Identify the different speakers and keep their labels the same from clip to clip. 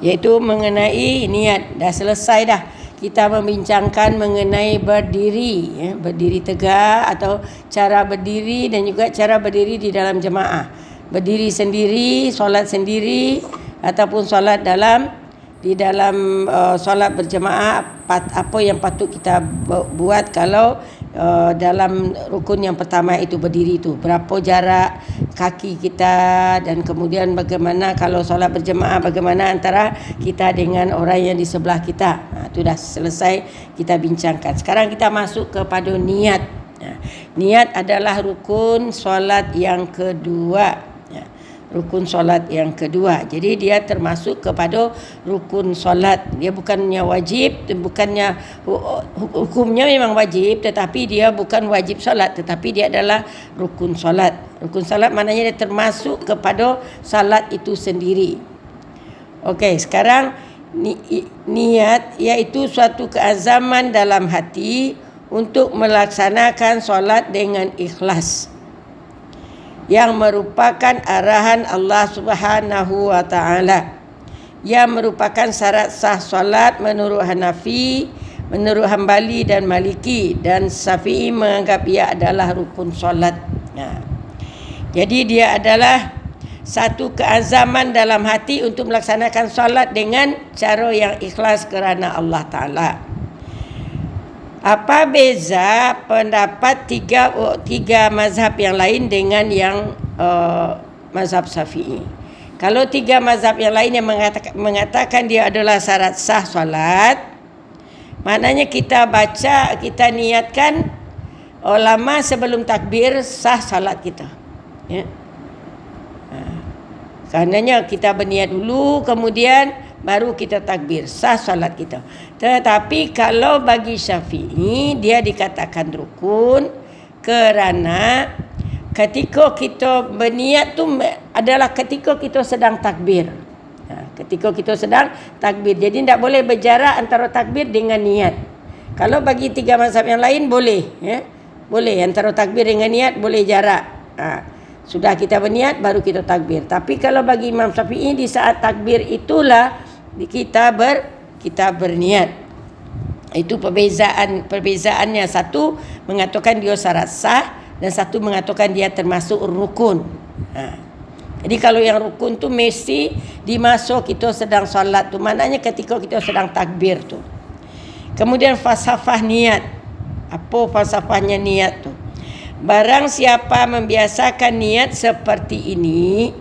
Speaker 1: iaitu mengenai niat. Dah selesai dah kita membincangkan mengenai berdiri, berdiri tegak atau cara berdiri dan juga cara berdiri di dalam jemaah. Berdiri sendiri, solat sendiri ataupun solat di dalam solat berjemaah, apa yang patut kita buat kalau dalam rukun yang pertama itu berdiri itu, berapa jarak kaki kita, dan kemudian bagaimana kalau solat berjemaah, bagaimana antara kita dengan orang yang di sebelah kita. Itu dah selesai kita bincangkan. Sekarang kita masuk kepada niat. Niat adalah rukun solat yang kedua. Rukun solat yang kedua. Jadi dia termasuk kepada rukun solat. Dia bukannya wajib, bukannya hukumnya memang wajib, tetapi dia bukan wajib solat, tetapi dia adalah rukun solat. Rukun solat maknanya dia termasuk kepada solat itu sendiri. Okey, sekarang niat iaitu suatu keazaman dalam hati untuk melaksanakan solat dengan ikhlas, yang merupakan arahan Allah Subhanahu wa taala, yang merupakan syarat sah solat menurut Hanafi, menurut Hambali dan Maliki, dan Syafi'i menganggap ia adalah rukun solat. Jadi dia adalah satu keazaman dalam hati untuk melaksanakan solat dengan cara yang ikhlas kerana Allah Ta'ala. Apa beza pendapat tiga mazhab yang lain dengan yang mazhab Syafi'i? Kalau tiga mazhab yang lain yang mengatakan dia adalah syarat sah solat, maknanya kita baca, kita niatkan lama sebelum takbir sah solat kita. Ya. Karenanya kita berniat dulu, kemudian baru kita takbir, sah solat kita. Tetapi kalau bagi Syafi'i, dia dikatakan rukun kerana ketika kita berniat tu adalah ketika kita sedang takbir. Ketika kita sedang takbir. Jadi tidak boleh berjarak antara takbir dengan niat. Kalau bagi tiga mazhab yang lain boleh, ya. Boleh antara takbir dengan niat, boleh jarak. Sudah kita berniat baru kita takbir. Tapi kalau bagi Imam Syafi'i, di saat takbir itulah kita berniat. Itu perbezaannya. Satu mengatakan dia syarat sah dan satu mengatakan dia termasuk rukun. Jadi kalau yang rukun tu mesti di masa kita sedang solat tu, maknanya ketika kita sedang takbir tu. Kemudian falsafah niat. Apa falsafahnya niat tu? Barang siapa membiasakan niat seperti ini,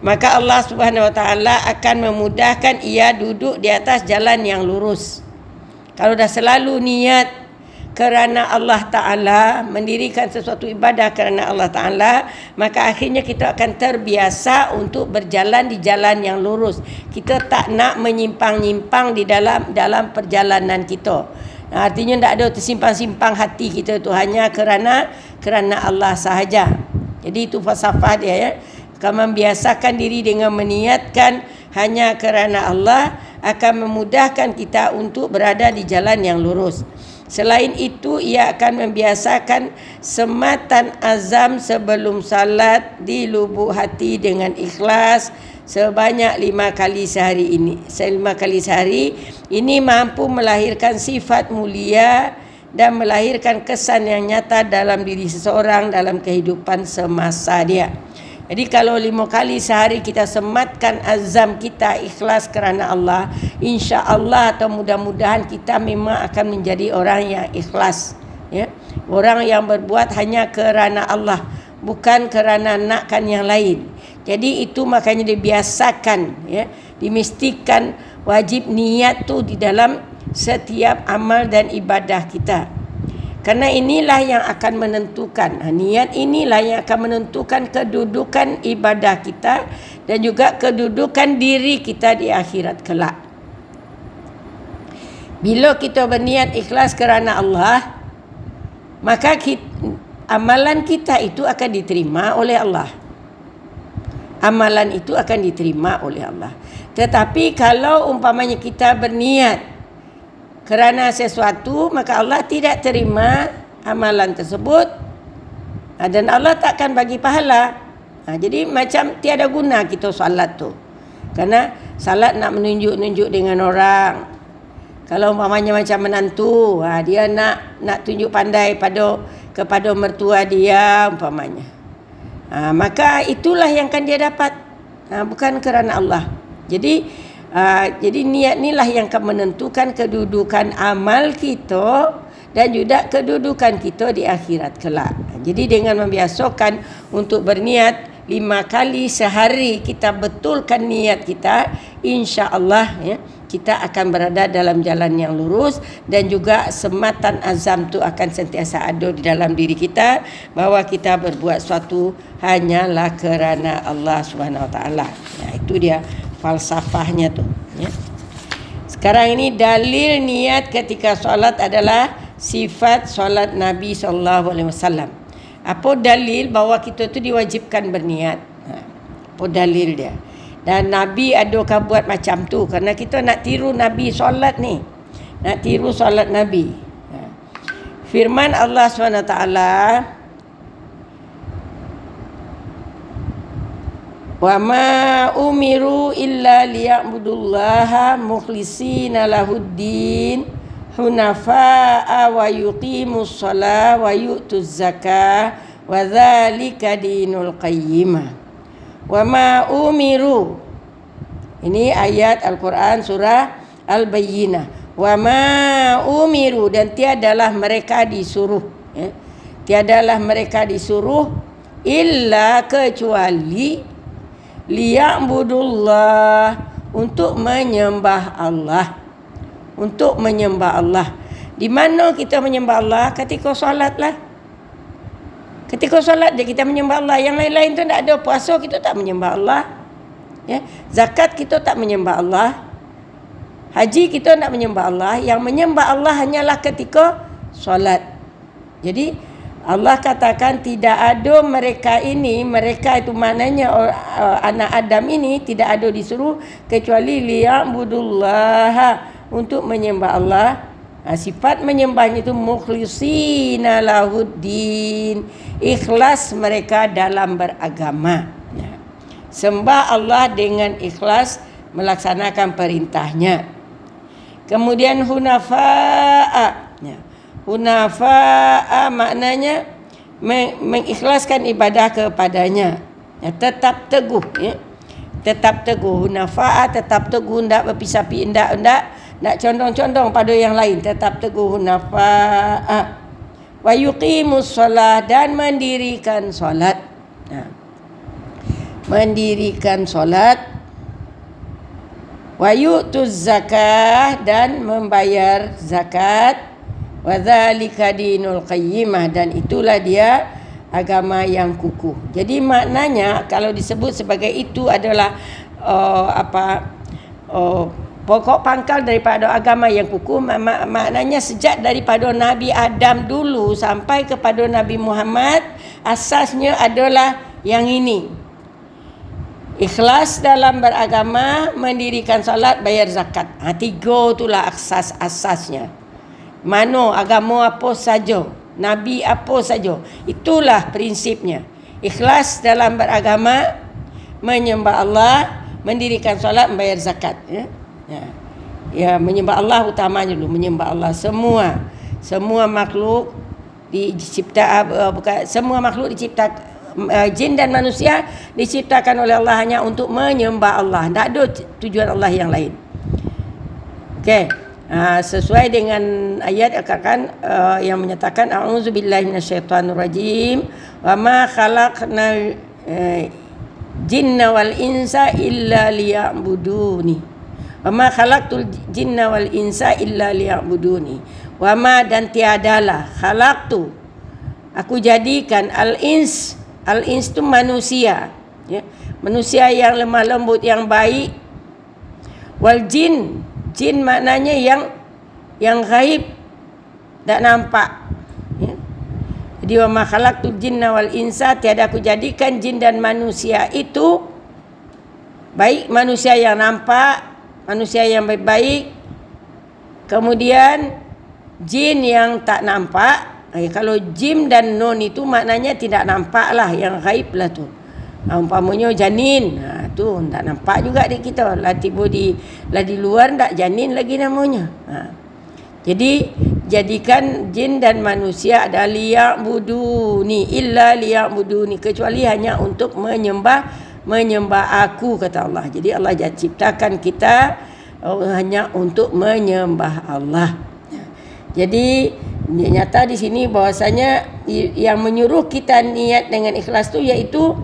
Speaker 1: maka Allah Subhanahu wa taala akan memudahkan ia duduk di atas jalan yang lurus. Kalau dah selalu niat kerana Allah Taala, mendirikan sesuatu ibadah kerana Allah Taala, maka akhirnya kita akan terbiasa untuk berjalan di jalan yang lurus. Kita tak nak menyimpang-nyimpang di dalam perjalanan kita. Artinya tak ada tersimpang-simpang hati kita tu hanya kerana Allah sahaja. Jadi itu falsafah dia, ya. Akan membiasakan diri dengan meniatkan hanya kerana Allah akan memudahkan kita untuk berada di jalan yang lurus. Selain itu, ia akan membiasakan sematan azam sebelum salat di lubuk hati dengan ikhlas sebanyak 5 kali sehari ini. 5 kali sehari ini mampu melahirkan sifat mulia dan melahirkan kesan yang nyata dalam diri seseorang dalam kehidupan semasa dia. Jadi kalau 5 kali sehari kita sematkan azam kita ikhlas kerana Allah, insya-Allah atau mudah-mudahan kita memang akan menjadi orang yang ikhlas, ya. Orang yang berbuat hanya kerana Allah, bukan kerana nakkan yang lain. Jadi itu makanya dibiasakan, ya, dimestikan wajib niat tu di dalam setiap amal dan ibadah kita. Karena inilah yang akan menentukan, niat inilah yang akan menentukan kedudukan ibadah kita dan juga kedudukan diri kita di akhirat kelak. Bila kita berniat ikhlas kerana Allah, maka amalan kita itu akan diterima oleh Allah. Amalan itu akan diterima oleh Allah. Tetapi kalau umpamanya kita berniat kerana sesuatu, maka Allah tidak terima amalan tersebut dan Allah takkan bagi pahala. Jadi macam tiada guna kita solat tu. Kerana salat nak menunjuk-nunjuk dengan orang. Kalau umpamanya macam menantu, dia nak tunjuk pandai kepada mertua dia umpamanya. Maka itulah yang akan dia dapat. Bukan kerana Allah. Jadi niat inilah yang akan menentukan kedudukan amal kita dan juga kedudukan kita di akhirat kelak. Jadi dengan membiasakan untuk berniat 5 kali sehari, kita betulkan niat kita, insya-Allah kita akan berada dalam jalan yang lurus, dan juga sematan azam tu akan sentiasa ada di dalam diri kita bahawa kita berbuat sesuatu hanyalah kerana Allah Subhanahu Wa Taala. Itu dia falsafahnya tu. Sekarang ini dalil niat ketika solat adalah sifat solat Nabi SAW. Apa dalil bahawa kita tu diwajibkan berniat? Apa dalil dia? Dan Nabi adakah buat macam tu? Kerana kita nak tiru Nabi solat ni. Nak tiru solat Nabi. Firman Allah SWT, wa ma umiru illa liya'budullaha mukhlishina lahuddin hunafa'a wa yuqimus shalah wa yu'tuz zakah wa dzalika dinul qayyimah. Wa ma umiru, ini ayat Al-Quran surah Al-Bayyinah. Wa ma umiru, dan tiadalah mereka disuruh, tiadalah mereka disuruh illa kecuali liya'budullah, untuk menyembah Allah. Untuk menyembah Allah. Di mana kita menyembah Allah? Ketika solat lah. Ketika solat dia kita menyembah Allah. Yang lain-lain tu tak ada. Puasa kita tak menyembah Allah. Zakat kita tak menyembah Allah. Haji kita nak menyembah Allah. Yang menyembah Allah hanyalah ketika solat. Jadi Allah katakan tidak ada mereka ini, mereka itu maknanya anak Adam ini tidak ada disuruh kecuali liya'budullaha, untuk menyembah Allah. Sifat menyembahnya itu mukhlishina lahuddin, ikhlas mereka dalam beragama. Sembah Allah dengan ikhlas melaksanakan perintahnya. Kemudian hunafa'a. Hunafa'a maknanya mengikhlaskan ibadah kepadanya. Tetap teguh. Tetap teguh. Hunafa'a tetap teguh, tidak berpisah-pisah, tidak condong-condong pada yang lain. Tetap teguh hunafa'a. Wa yuqimus shalah, dan mendirikan solat. Mendirikan solat. Wa yu'tuz zakah, dan membayar zakat. Wa dzalika dinul qayyimah, dan itulah dia agama yang kukuh. Jadi maknanya kalau disebut sebagai itu adalah pokok pangkal daripada agama yang kukuh, maknanya sejak daripada Nabi Adam dulu sampai kepada Nabi Muhammad, asasnya adalah yang ini. Ikhlas dalam beragama, mendirikan solat, bayar zakat. 3 itulah asasnya. Mana agama apa saja, Nabi apa saja, itulah prinsipnya. Ikhlas dalam beragama, menyembah Allah, mendirikan solat, membayar zakat. Menyembah Allah utamanya dulu, menyembah Allah. Semua makhluk semua makhluk diciptakan, jin dan manusia diciptakan oleh Allah hanya untuk menyembah Allah. Tak ada tujuan Allah yang lain. Sesuai dengan ayat yang menyatakan a'udzubillahi minasyaitonirrajim, wa ma khalaqnal jinna wal insa illa liya'buduni. Wa ma khalaqtul jinna wal insa illa liya'buduni. Wa ma, dan tiadalah, khalaqtu, aku jadikan, al-ins itu manusia, manusia yang lemah lembut, yang baik. Wal jin maknanya yang gaib, tak nampak. Jadi wa ma khalaqtul jinna wal insa, tiada aku jadikan jin dan manusia itu, baik manusia yang nampak, manusia yang baik-baik, kemudian jin yang tak nampak. Kalau jim dan nun itu maknanya tidak nampak lah, yang gaib lah tu. Umpamanya janin, Tu tak nampak juga di kita. Lah tiba di luar tak janin lagi namanya. Jadi jadikan jin dan manusia adalah liya'buduni illa liya'buduni, kecuali hanya untuk menyembah aku, kata Allah. Jadi Allah ciptakan kita hanya untuk menyembah Allah. Jadi nyata di sini bahwasanya yang menyuruh kita niat dengan ikhlas tu iaitu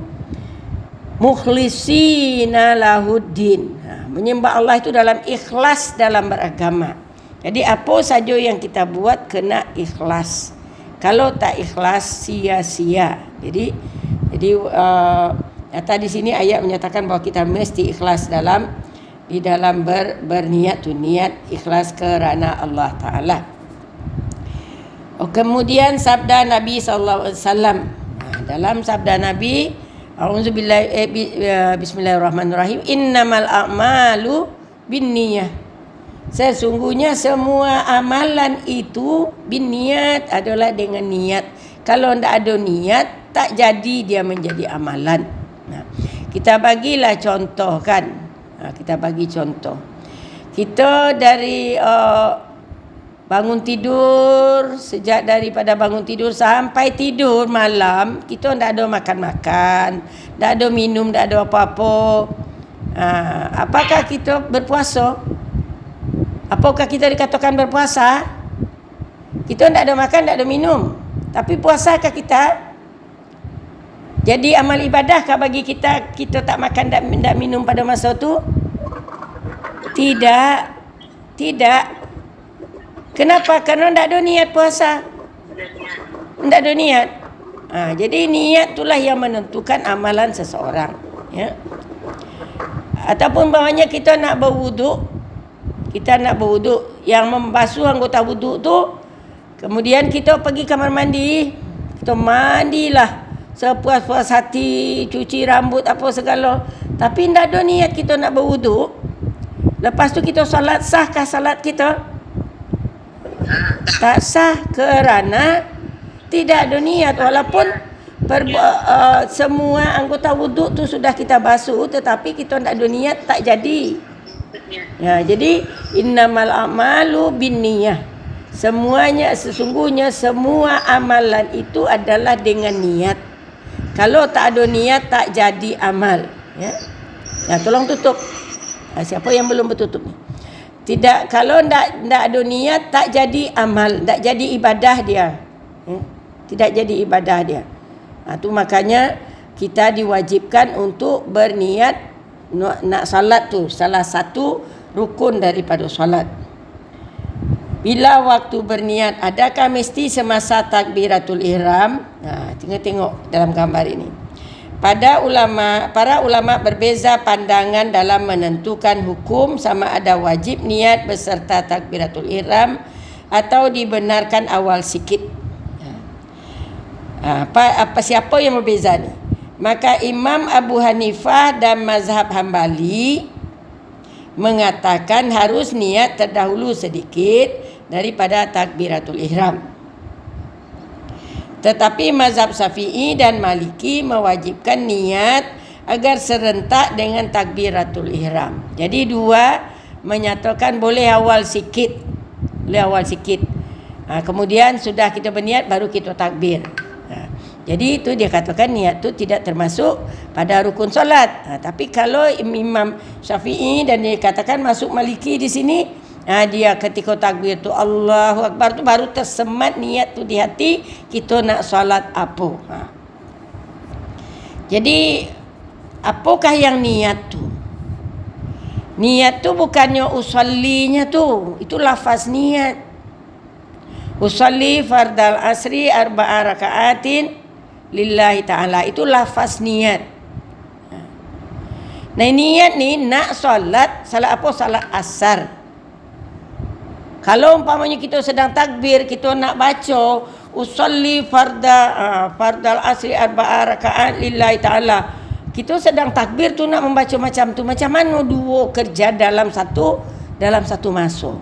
Speaker 1: mukhlisina lahuddin. Menyembah Allah itu dalam ikhlas dalam beragama. Jadi apa saja yang kita buat kena ikhlas. Kalau tak ikhlas sia-sia. Jadi nyata di sini ayat menyatakan bahawa kita mesti ikhlas di dalam berniat tu, niat ikhlas kerana Allah Taala. Kemudian sabda Nabi sallallahu alaihi wasallam. Dalam sabda Nabi, bismillahirrahmanirrahim, innamal a'malu binniyah. Sesungguhnya semua amalan itu binniat, adalah dengan niat. Kalau tidak ada niat, tak jadi dia menjadi amalan. Kita bagilah contoh kan. Kita bagi contoh. Kita dari bangun tidur, sejak daripada bangun tidur sampai tidur malam, kita tidak ada makan-makan, tidak ada minum, tidak ada apa-apa. Apakah kita berpuasa? Apakah kita dikatakan berpuasa? Kita tidak ada makan, tidak ada minum, tapi puasakah kita? Jadi amal ibadahkah bagi kita? Kita tak makan, tak minum pada masa tu? Tidak. Kenapa? Kerana tak ada niat puasa. Tak ada niat. Jadi niat itulah yang menentukan amalan seseorang. Ya. Ataupun bawahnya kita nak berwuduk. Kita nak berwuduk, yang membasuh anggota wuduk tu, kemudian kita pergi kamar mandi, kita mandilah sepuas-puas hati, cuci rambut apa segala, tapi tidak ada niat kita nak berwuduk. Lepas tu kita solat, sahkah salat kita? Tak sah kerana tidak ada niat. Walaupun semua anggota wuduk tu sudah kita basuh, tetapi kita tidak ada niat, tak jadi. Ya, jadi innamal a'malu binniyah. Sesungguhnya semua amalan itu adalah dengan niat. Kalau tak ada niat, tak jadi amal. Ya, tolong tutup. Siapa yang belum bertutup ni? Tidak, kalau tak ada niat, tak jadi amal, tak jadi ibadah dia. Tidak jadi ibadah dia. Tu makanya kita diwajibkan untuk berniat. Nak salat tu salah satu rukun daripada solat. Bila waktu berniat, adakah mesti semasa takbiratul ihram? Tengok dalam gambar ini. Para ulama berbeza pandangan dalam menentukan hukum sama ada wajib niat beserta takbiratul ihram atau dibenarkan awal sikit. Siapa yang berbeza ni? Maka Imam Abu Hanifah dan mazhab Hambali mengatakan harus niat terdahulu sedikit daripada takbiratul ihram. Tetapi mazhab Syafi'i dan Maliki mewajibkan niat agar serentak dengan takbiratul ihram. Jadi dua menyatakan boleh awal sikit. Kemudian sudah kita berniat baru kita takbir. Jadi itu dia katakan niat tu tidak termasuk pada rukun solat. Tapi kalau Imam Syafi'i dan dia katakan masuk Maliki di sini, dia ketika takbir tu Allahu Akbar tu baru tersemat niat tu di hati, kita nak solat apa. Jadi apakah yang niat tu? Niat tu bukannya usallinya tu, itu lafaz niat. Usalli fardal asri arba'a raka'atin lillahi ta'ala, itu lafaz niat. Nah niat ni nak solat, salat apa? Salat asar. Kalau umpamanya kita sedang takbir, kita nak baca usalli fardal asri arba'a raka'at lillahi ta'ala, kita sedang takbir tu nak membaca macam tu, macam mana dua kerja dalam satu masa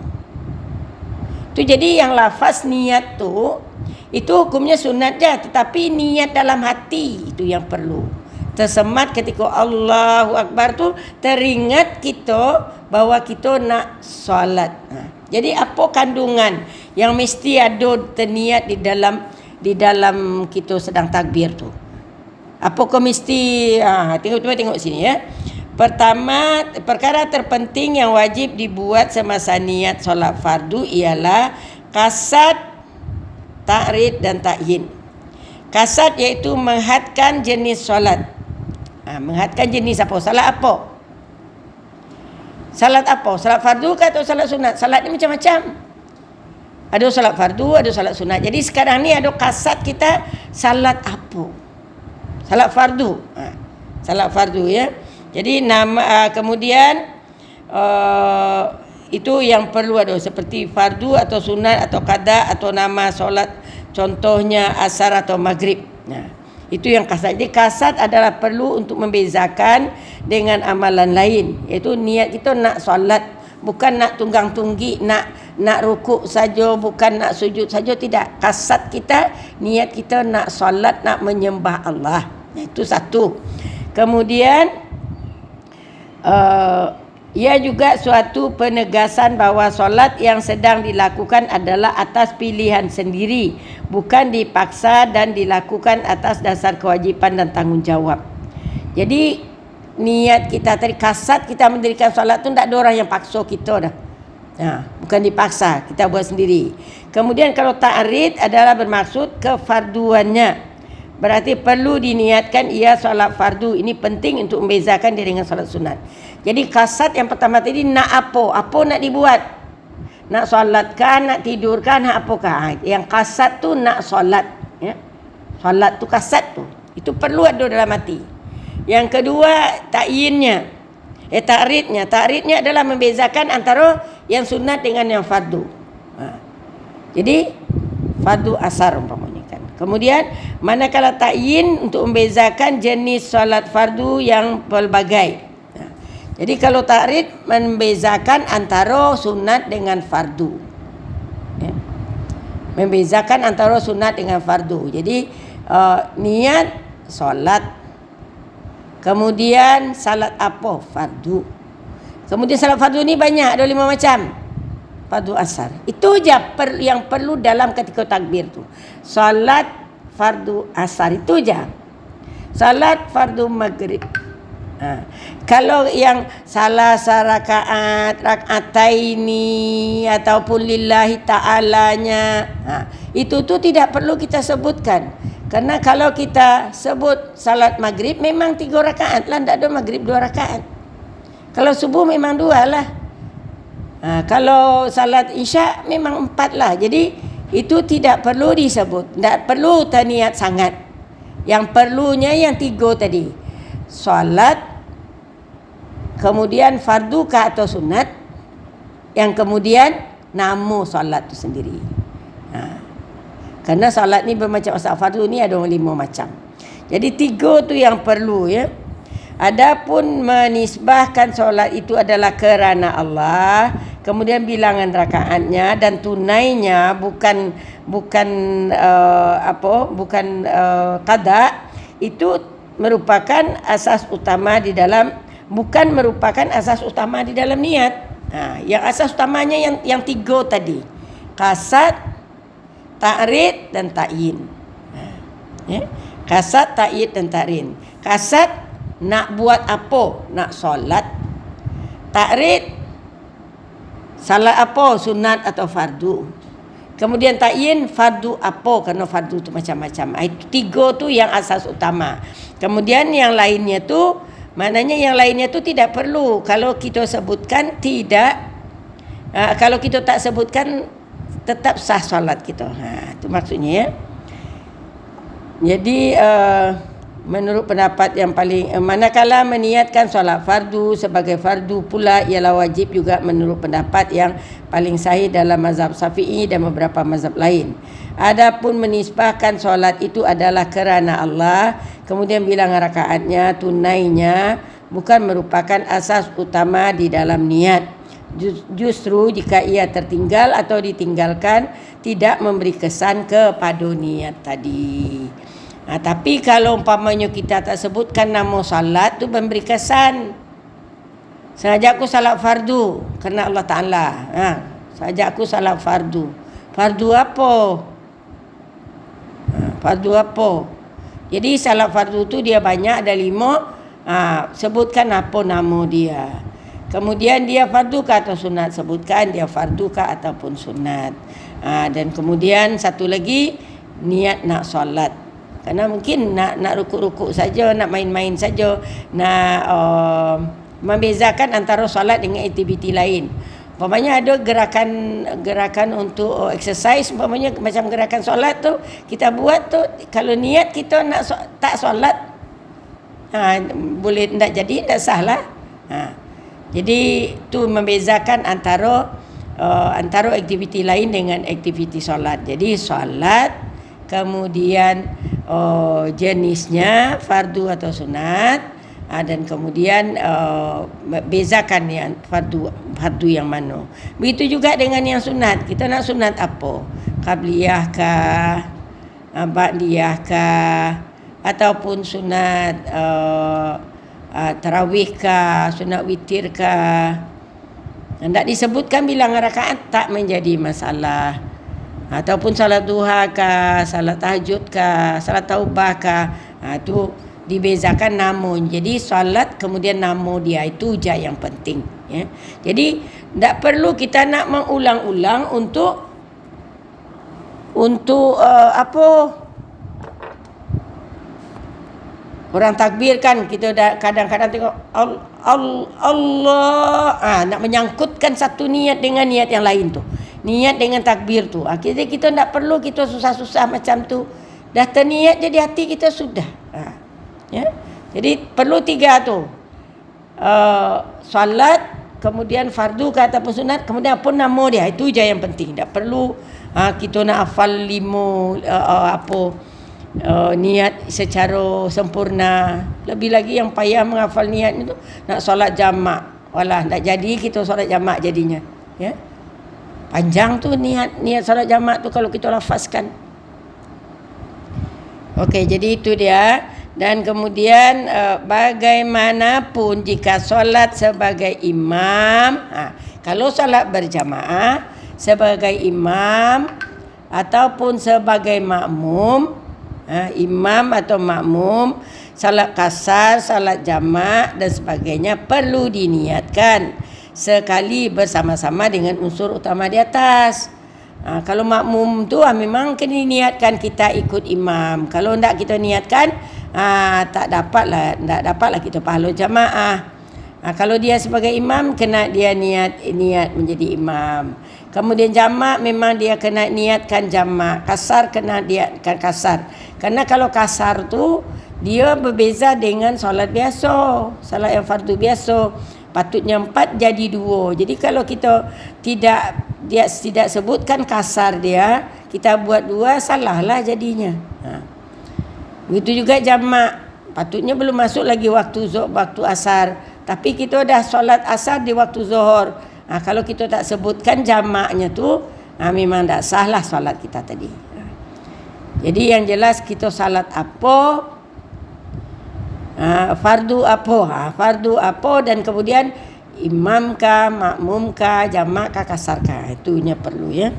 Speaker 1: tu? Jadi yang lafaz niat tu itu hukumnya sunat je, tetapi niat dalam hati itu yang perlu. tersemat ketika Allahu Akbar tu, teringat kita bahawa kita nak solat. Jadi apa kandungan yang mesti ada terniat di dalam kita sedang takbir tu? Apa kau mesti tengok sini ya. Pertama, perkara terpenting yang wajib dibuat semasa niat solat fardu ialah kasad, ta'rid dan ta'yin. Kasad iaitu menghadkan jenis solat. Menghadkan jenis apa? Salat apa? Salat apa? Salat fardu ke atau salat sunat? Salat ni macam-macam. Ada salat fardu, ada salat sunat. Jadi sekarang ni ada kasad kita salat apa? Salat fardu. Salat fardu ya. Jadi kemudian itu yang perlu ada seperti fardu atau sunat atau qada atau nama solat, contohnya asar atau maghrib. Itu yang kasad. Jadi kasad adalah perlu untuk membezakan dengan amalan lain, iaitu niat kita nak solat, bukan nak tunggang-tunggi, nak rukuk saja, bukan nak sujud saja, tidak. Kasad kita, niat kita nak solat, nak menyembah Allah. Itu satu. Kemudian ia juga suatu penegasan bahawa solat yang sedang dilakukan adalah atas pilihan sendiri, bukan dipaksa dan dilakukan atas dasar kewajipan dan tanggungjawab. Jadi niat kita tadi, kasad kita mendirikan solat tu tak ada orang yang paksa kita dah. Bukan dipaksa, kita buat sendiri. Kemudian kalau ta'rid adalah bermaksud kefarduannya. Berarti perlu diniatkan ia solat fardu. Ini penting untuk membezakan dia dengan solat sunat. Jadi kasad yang pertama tadi nak apa? Apa nak dibuat? Nak solatkan, nak tidurkan, nak apakah? Yang kasad tu nak solat. Ya? Solat tu kasad tu. Itu perlu ada dalam hati. Yang kedua, ta'yinnya. Ta'ridnya. Ta'ridnya adalah membezakan antara yang sunat dengan yang fardu. Jadi, fardu asar umpamanya. Kemudian manakala ta'yin untuk membezakan jenis solat fardu yang pelbagai. Jadi kalau ta'rid membezakan antara sunat dengan fardu. Membezakan antara sunat dengan fardu. Jadi niat solat. Kemudian salat apa? Fardu. Kemudian salat fardu ni banyak, ada 5 macam. Fardu asar. Itu je yang perlu dalam ketika takbir tu. Salat fardu asar itu je. Salat fardu maghrib. Kalau yang salah rakaat, rakaataini ataupun lillahi ta'alanya, itu tu tidak perlu kita sebutkan. Karena kalau kita sebut salat maghrib memang 3 rakaat lah, tak ada maghrib 2 rakaat. Kalau subuh memang 2 lah. Kalau salat isyak memang 4 lah. Jadi itu tidak perlu disebut. Tak perlu terniat sangat. Yang perlunya yang 3 tadi. Salat, kemudian fardu ke atau sunat, yang kemudian nama salat itu sendiri. Karena salat ni bermacam, salat fardu ni ada 5 macam. Jadi 3 tu yang perlu ya. Adapun menisbahkan solat itu adalah kerana Allah, kemudian bilangan rakaatnya dan tunainya bukan qada, itu merupakan asas utama di dalam, bukan merupakan asas utama di dalam niat. Yang asas utamanya yang 3 tadi. Kasad, ta'rid dan ta'yin. Kasad, ta'rid dan ta'rin. Kasad nak buat apa? Nak solat. Ta'rid salat apa? Sunat atau fardu. Kemudian ta'yin fardu apa? Kerana fardu tu macam-macam. Itu 3 tu yang asas utama. Kemudian yang lainnya tu, maknanya yang lainnya tu tidak perlu. Kalau kita sebutkan tidak, kalau kita tak sebutkan tetap sah solat kita. Itu maksudnya ya. Jadi menurut pendapat yang paling, manakala meniatkan solat fardu sebagai fardu pula ialah wajib juga menurut pendapat yang paling sahih dalam mazhab Syafi'i dan beberapa mazhab lain. Adapun menisbahkan solat itu adalah kerana Allah, kemudian bilangan rakaatnya, tunainya, bukan merupakan asas utama di dalam niat. Justru jika ia tertinggal atau ditinggalkan, tidak memberi kesan kepada niat tadi. Tapi kalau umpamanya kita tak sebutkan nama salat tu memberi kesan. Sengaja aku salat fardu kerana Allah Ta'ala. Sengaja aku salat fardu. Fardu apa? Fardu apa? Jadi salat fardu tu dia banyak, ada 5. Sebutkan apa nama dia. Kemudian dia fardu ke atau sunat, sebutkan dia fardu ke ataupun sunat. Dan kemudian satu lagi, niat nak solat. Kerana mungkin nak rukuk-rukuk saja, nak main-main saja, nak membezakan antara solat dengan aktiviti lain. Umpamanya ada gerakan untuk exercise, umpamanya macam gerakan solat tu kita buat tu, kalau niat kita nak tak solat, boleh tak jadi, tak sah lah. Jadi tu membezakan antara aktiviti lain dengan aktiviti solat. Jadi solat, kemudian jenisnya fardu atau sunat, dan kemudian bezakan yang fardu yang mana. Begitu juga dengan yang sunat. Kita nak sunat apa? Qabliyah kah, ba'diyah kah, ataupun sunat tarawih kah, sunat witir kah. Hendak disebutkan bilangan rakaat tak menjadi masalah. Ataupun salat duha kah, salat tahajud kah, salat taubah kah, itu dibezakan namun. Jadi solat kemudian nama dia, itu je yang penting, ya. Jadi tak perlu kita nak mengulang-ulang untuk apa? Orang takbir kan, kita kadang-kadang tengok Allah, nak menyangkutkan satu niat dengan niat yang lain tu. Niat dengan takbir tu. Akhirnya kita tak perlu kita susah-susah macam tu. Dah terniat jadi hati kita sudah. Ya. Jadi perlu 3 tu. Solat, kemudian fardu ke ataupun sunat, kemudian apa nama dia, itu je yang penting. Tak perlu kita nak hafal 5 niat secara sempurna. Lebih lagi yang payah menghafal niat itu nak solat jamak. Walah, tak jadi kita solat jamak jadinya, ya. Panjang tu niat solat jamak tu kalau kita lafazkan. Okey, jadi itu dia. Dan kemudian bagaimanapun jika solat sebagai imam, kalau solat berjamaah sebagai imam ataupun sebagai makmum, imam atau makmum, salat kasar, salat jamak dan sebagainya perlu diniatkan sekali bersama-sama dengan unsur utama di atas. Kalau makmum tu memang kena niatkan kita ikut imam. Kalau tidak kita niatkan, tak dapatlah kita pahala jamaah. Kalau dia sebagai imam, kena dia niat menjadi imam. Kemudian jamak memang dia kena niatkan jamak. Kasar kena niatkan kasar. Karena kalau kasar tu dia berbeza dengan solat biasa, solat yang fardu biasa. Patutnya 4 jadi 2. Jadi kalau kita tidak sebutkan kasar dia, kita buat 2, salahlah jadinya. Begitu juga jamak. Patutnya belum masuk lagi waktu asar, tapi kita dah solat asar di waktu zuhur. Kalau kita tak sebutkan jamaknya tu, memang tak sahlah solat kita tadi. Jadi yang jelas kita salat apa, fardu apa, dan kemudian imam kah, makmum kah, jamak kah, kasar kah, itunya perlu, ya.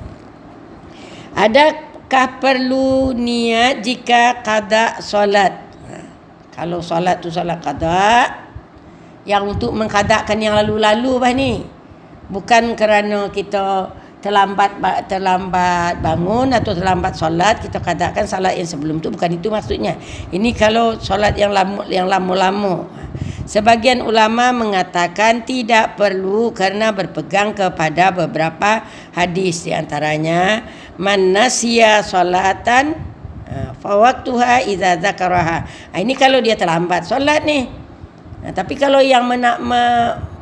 Speaker 1: Adakah perlu niat jika qada solat? Kalau solat tu solat qada, yang untuk mengqadakan yang lalu-lalu ni, bukan kerana kita terlambat bangun atau terlambat solat, kita qadakan solat yang sebelum tu, bukan itu maksudnya. Ini kalau solat yang lama-lama. Sebagian ulama mengatakan tidak perlu kerana berpegang kepada beberapa hadis, di antaranya man nasiya salatan fa waqtuha idza dzakaraha. Ini kalau dia terlambat solat ni. Tapi kalau yang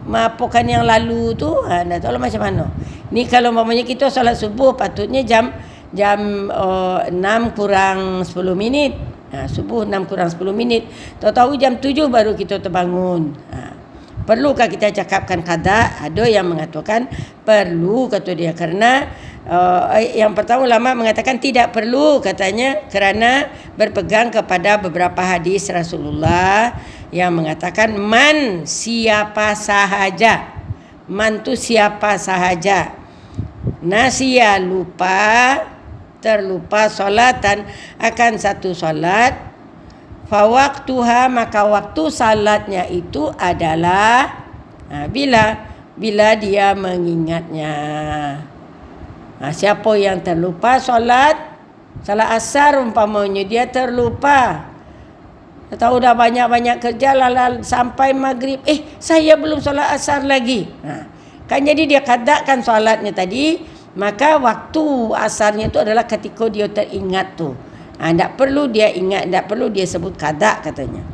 Speaker 1: mapukan yang lalu tu, tak tahu macam mana. Ni kalau umpamanya kita solat subuh patutnya jam 6 kurang 10 minit. Subuh 6 kurang 10 minit. Tahu-tahu jam 7 baru kita terbangun. Perlukah kita cakapkan qada? Ada yang mengatakan perlu, kata dia, kerana Yang pertama ulama mengatakan tidak perlu katanya kerana berpegang kepada beberapa hadis Rasulullah yang mengatakan man siapa sahaja. Man tu siapa sahaja. Nasiya lupa, terlupa solatan akan satu solat, fawaktuha maka waktu salatnya itu adalah bila dia mengingatnya. Siapa yang terlupa solat asar umpamanya, dia terlupa, tahu dah banyak-banyak kerja sampai maghrib, saya belum solat asar lagi, kan jadi dia qadakan solatnya tadi, maka waktu asarnya itu adalah ketika dia teringat tu. Tak perlu dia ingat, tak perlu dia sebut qada katanya.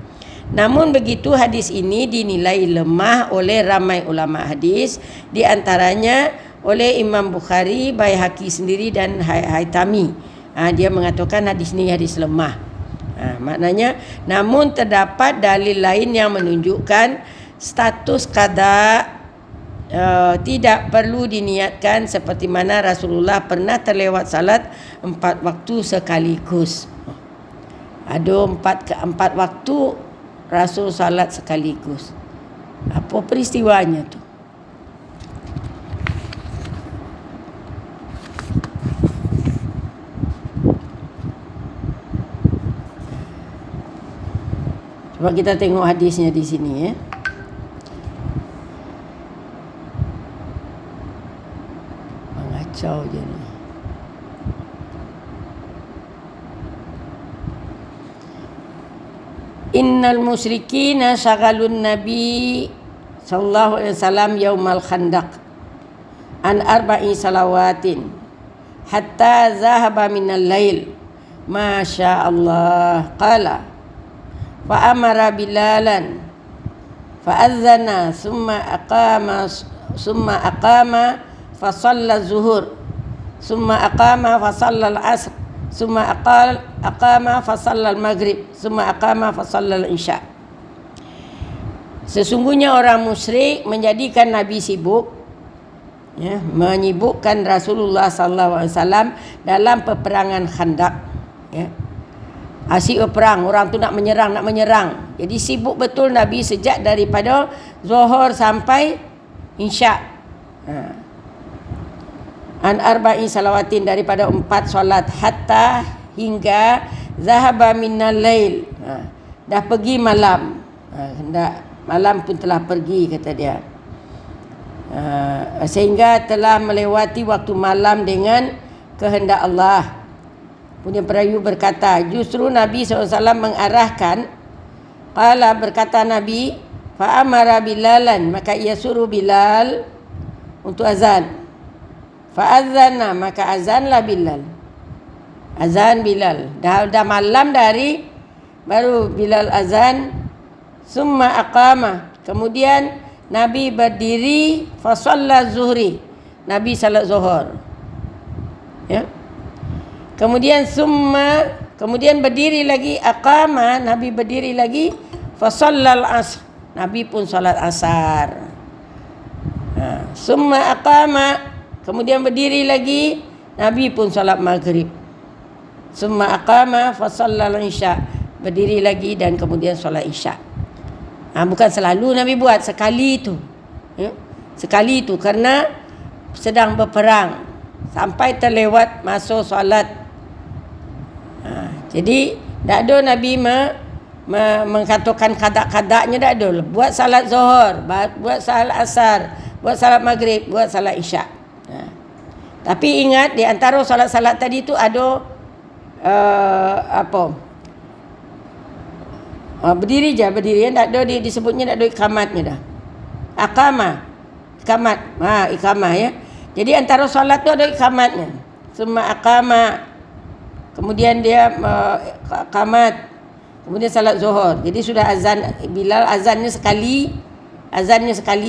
Speaker 1: Namun begitu hadis ini dinilai lemah oleh ramai ulama hadis, di antaranya oleh Imam Bukhari, Baihaqi sendiri dan Haitami. Dia mengatakan hadis ini hadis lemah. Maknanya, namun terdapat dalil lain yang menunjukkan status qada tidak perlu diniatkan, seperti mana Rasulullah pernah terlewat salat 4 waktu sekaligus. Ada 4 waktu Rasul salat sekaligus. Apa peristiwanya tu? Coba kita tengok hadisnya di sini ya. Mengacau je ni. Innal musyrikina syaghalun nabi sallallahu alaihi wasallam yaumal khandaq an arba'i salawatin hatta zahaba minal lail ma sya Allah qala fa amara bilalan fa adzana summa aqama fa shalla zuhur summa aqama fa shalla al-asr summa aqama fa shalla al-maghrib summa aqama fa shalla al-isya. Sesungguhnya orang musyrik menjadikan Nabi sibuk, menyibukkan Rasulullah sallallahu alaihi wasallam dalam peperangan Khandaq, asyik perang, orang tu nak menyerang. Jadi sibuk betul Nabi sejak daripada Zuhur sampai Isya. An arba'i salawatin, daripada 4 solat, hatta hingga zahaba minal lail, dah pergi malam. Malam pun telah pergi kata dia. Sehingga telah melewati waktu malam dengan kehendak Allah. Punya perayu berkata, justru Nabi SAW mengarahkan, qala berkata Nabi, fa amara bilalan, maka ia suruh Bilal untuk azan. Fa azana, maka azanlah Bilal. Azan Bilal. Dah malam dari baru Bilal azan. Summa aqama, kemudian Nabi berdiri, fa shalla zuhri, Nabi salat zuhur. Kemudian berdiri lagi, aqama, Nabi berdiri lagi, fa shallal asr, Nabi pun salat asar. Summa aqama, kemudian berdiri lagi, Nabi pun salat maghrib. Summa aqama fa shallal isya, berdiri lagi dan kemudian salat isya. Bukan selalu Nabi buat, sekali itu. Sekali itu kerana sedang berperang sampai terlewat masuk solat. Jadi tak ada Nabi mengatakan kadak-kadaknya, tak ada. Buat salat zuhur, buat salat asar, buat salat maghrib, buat salat isyak. Tapi ingat, di antara salat-salat tadi tu ada berdiri je, berdiri, tak ada disebutnya, tak ada ikamatnya dah. Ikamat, ikamah ya. Jadi antara solat tu ada ikamatnya. Summa aqama, kemudian dia ikamat, kemudian salat zuhur. Jadi sudah azan Bilal, azannya sekali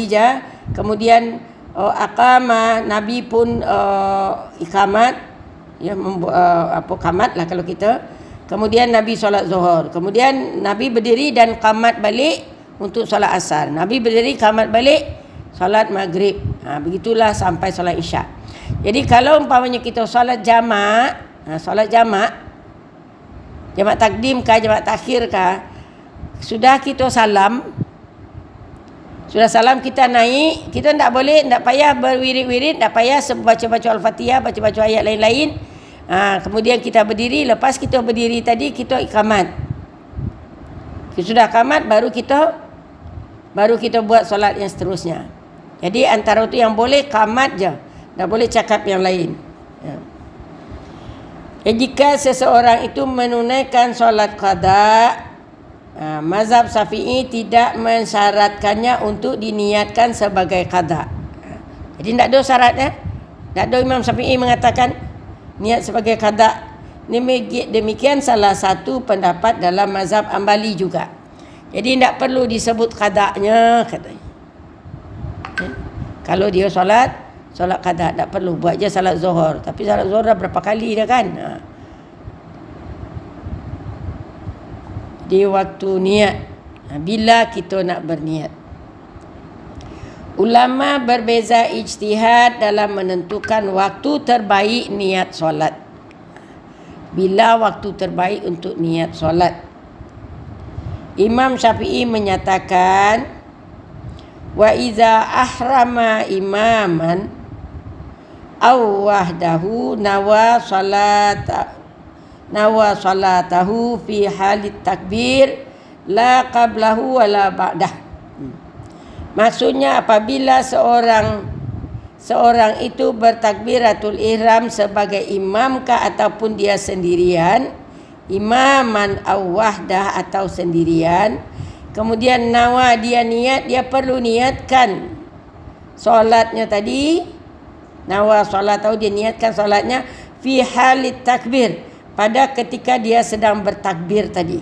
Speaker 1: je. Kemudian aqama, Nabi pun ikamat, kamat lah kalau kita. Kemudian Nabi solat zuhur. Kemudian Nabi berdiri dan qamat balik untuk solat asar. Nabi berdiri, qamat balik, solat maghrib. Begitulah sampai solat Isyak. Jadi kalau umpamanya kita solat jamak, solat jamak takdim kah, jamak takhir kah, sudah kita salam, kita naik, kita tak payah berwirid-wirid, tak payah baca-baca Al-Fatihah, baca-baca ayat lain-lain. Kemudian kita berdiri, lepas kita berdiri tadi kita ikamat. Sudah ikamat baru kita buat solat yang seterusnya. Jadi antara itu yang boleh ikamat je, tak boleh cakap yang lain. Jika seseorang itu menunaikan solat qada, mazhab Syafi'i tidak mensyaratkannya untuk diniatkan sebagai qada. Jadi tak ada syaratnya. Tak ada Imam Syafi'i mengatakan niat sebagai qada. Demikian salah satu pendapat dalam mazhab Hambali juga. Jadi tak perlu disebut qadanya katanya. Kalau dia solat qada, tak perlu buat je salat zuhur. Tapi salat zuhur dah berapa kali dah kan. Di waktu niat, bila kita nak berniat. Ulama berbeza ijtihad dalam menentukan waktu terbaik niat solat. Bila waktu terbaik untuk niat solat? Imam Syafi'i menyatakan, wa iza ahrama imaman aw wahdahu nawa salatahu fi halit takbir la qablahu wa la ba'dah. Maksudnya apabila seorang itu bertakbiratul ihram sebagai imam kah ataupun dia sendirian, imaman aw wahdah atau sendirian, kemudian nawa dia niat, dia perlu niatkan solatnya tadi. Nawa solat tahu dia niatkan solatnya fi halit takbir, pada ketika dia sedang bertakbir tadi.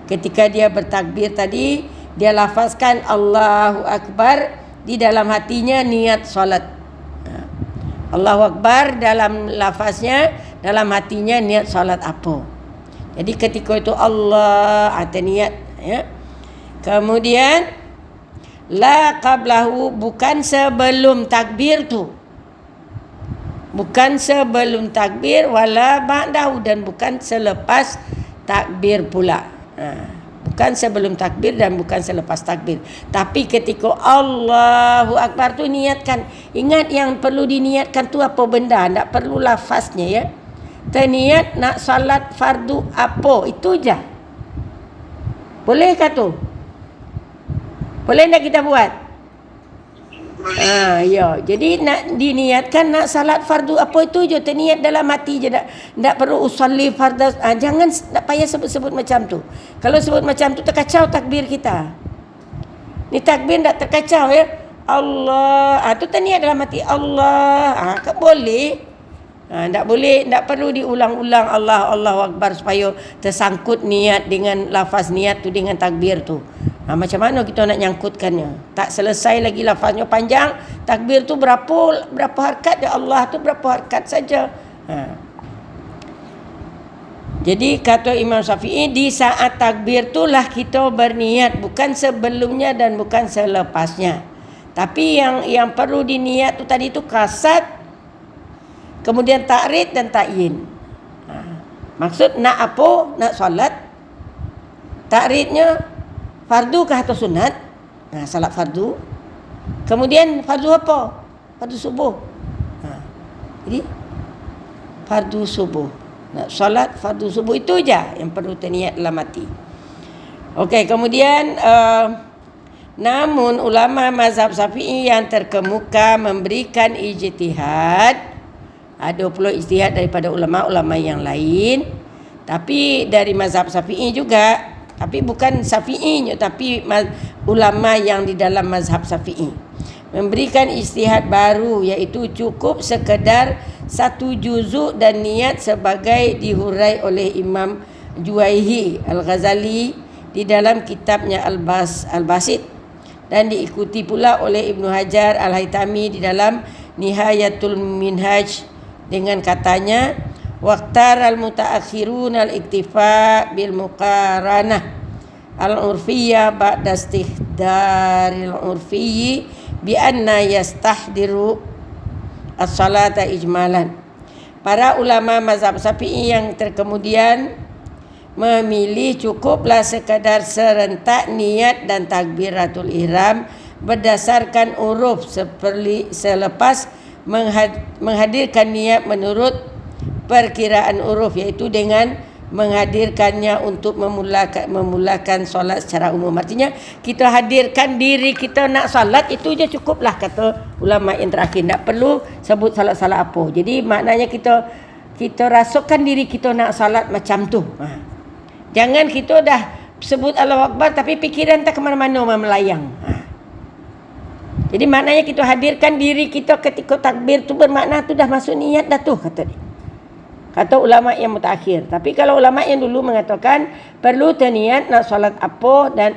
Speaker 1: Ketika dia bertakbir tadi, dia lafazkan Allahu Akbar, di dalam hatinya niat solat. Allahu Akbar dalam lafaznya, dalam hatinya niat solat apa. Jadi ketika itu Allah ada niat, ya. Kemudian la qablahu, bukan sebelum takbir tu, bukan sebelum takbir, wala ba'dahu, dan bukan selepas takbir pula. Bukan sebelum takbir dan bukan selepas takbir. Tapi ketika Allahu Akbar tu niatkan. Ingat yang perlu diniatkan tu apa benda, tak perlu lafaznya, ya. Terniat nak salat fardu apa, itu je. Bolehkah tu? Boleh tak kita buat? Ya. Jadi nak diniatkan nak salat fardu apa itu je, terniat dalam hati je, tak perlu usolli fardu. Jangan tak payah sebut-sebut macam tu. Kalau sebut macam tu terkacau takbir kita. Ni takbir tak terkacau, ya. Allah, tu terniat dalam hati Allah. Tak boleh. Tak boleh, tak perlu diulang-ulang Allahu Akbar supaya tersangkut niat dengan lafaz niat tu dengan takbir tu. Macam mana kita nak nyangkutkannya? Tak selesai lagi lafaznya panjang, takbir tu berapa harkat, ya Allah tu berapa harkat saja. Jadi kata Imam Syafi'i, di saat takbir itulah kita berniat, bukan sebelumnya dan bukan selepasnya. Tapi yang perlu diniat tu tadi tu kasat, kemudian ta'rid dan ta'yin. Maksud nak apa? Nak solat. Ta'ridnya fardu kah atau sunat? Salat fardu. Kemudian fardu apa? Fardu subuh. Jadi fardu subuh. Nak solat fardu subuh, itu je yang perlu terniat dalam hati. Okey, kemudian namun ulama mazhab Syafi'i yang terkemuka memberikan ijtihad. Ada pula ijtihad daripada ulama-ulama yang lain, tapi dari mazhab Syafi'i juga, tapi bukan Syafi'inya, tapi ulama yang di dalam mazhab Syafi'i memberikan ijtihad baru, iaitu cukup sekedar satu juzuk dan niat sebagai dihurai oleh Imam Juwaihi Al-Ghazali di dalam kitabnya Al-Basit, dan diikuti pula oleh Ibnu Hajar Al-Haytami di dalam Nihayatul Minhaj dengan katanya, waqtar al-mutaakhirun al-iktifa bil muqaranah al-urfiyah ba'da istihdaril urfiyyi bi anna yastahdiru as-salata ijmalan. Para ulama mazhab Syafi'i yang terkemudian memilih cukuplah sekadar serentak niat dan takbiratul ihram berdasarkan uruf selepas menghadirkan niat menurut perkiraan uruf, iaitu dengan menghadirkannya untuk memulakan solat secara umum. Artinya kita hadirkan diri kita nak solat, itu je cukuplah kata ulama yang terakhir. Tak perlu sebut salat-salat apa. Jadi maknanya kita rasukan diri kita nak solat macam tu. Jangan kita dah sebut Allahu Akbar tapi fikiran tak ke mana-mana melayang. Jadi maknanya kita hadirkan diri kita ketika takbir tu, bermakna tu dah masuk niat dah tu, kata dia. Kata ulama yang mutakhir. Tapi kalau ulama yang dulu mengatakan perlu terniat nak solat apa dan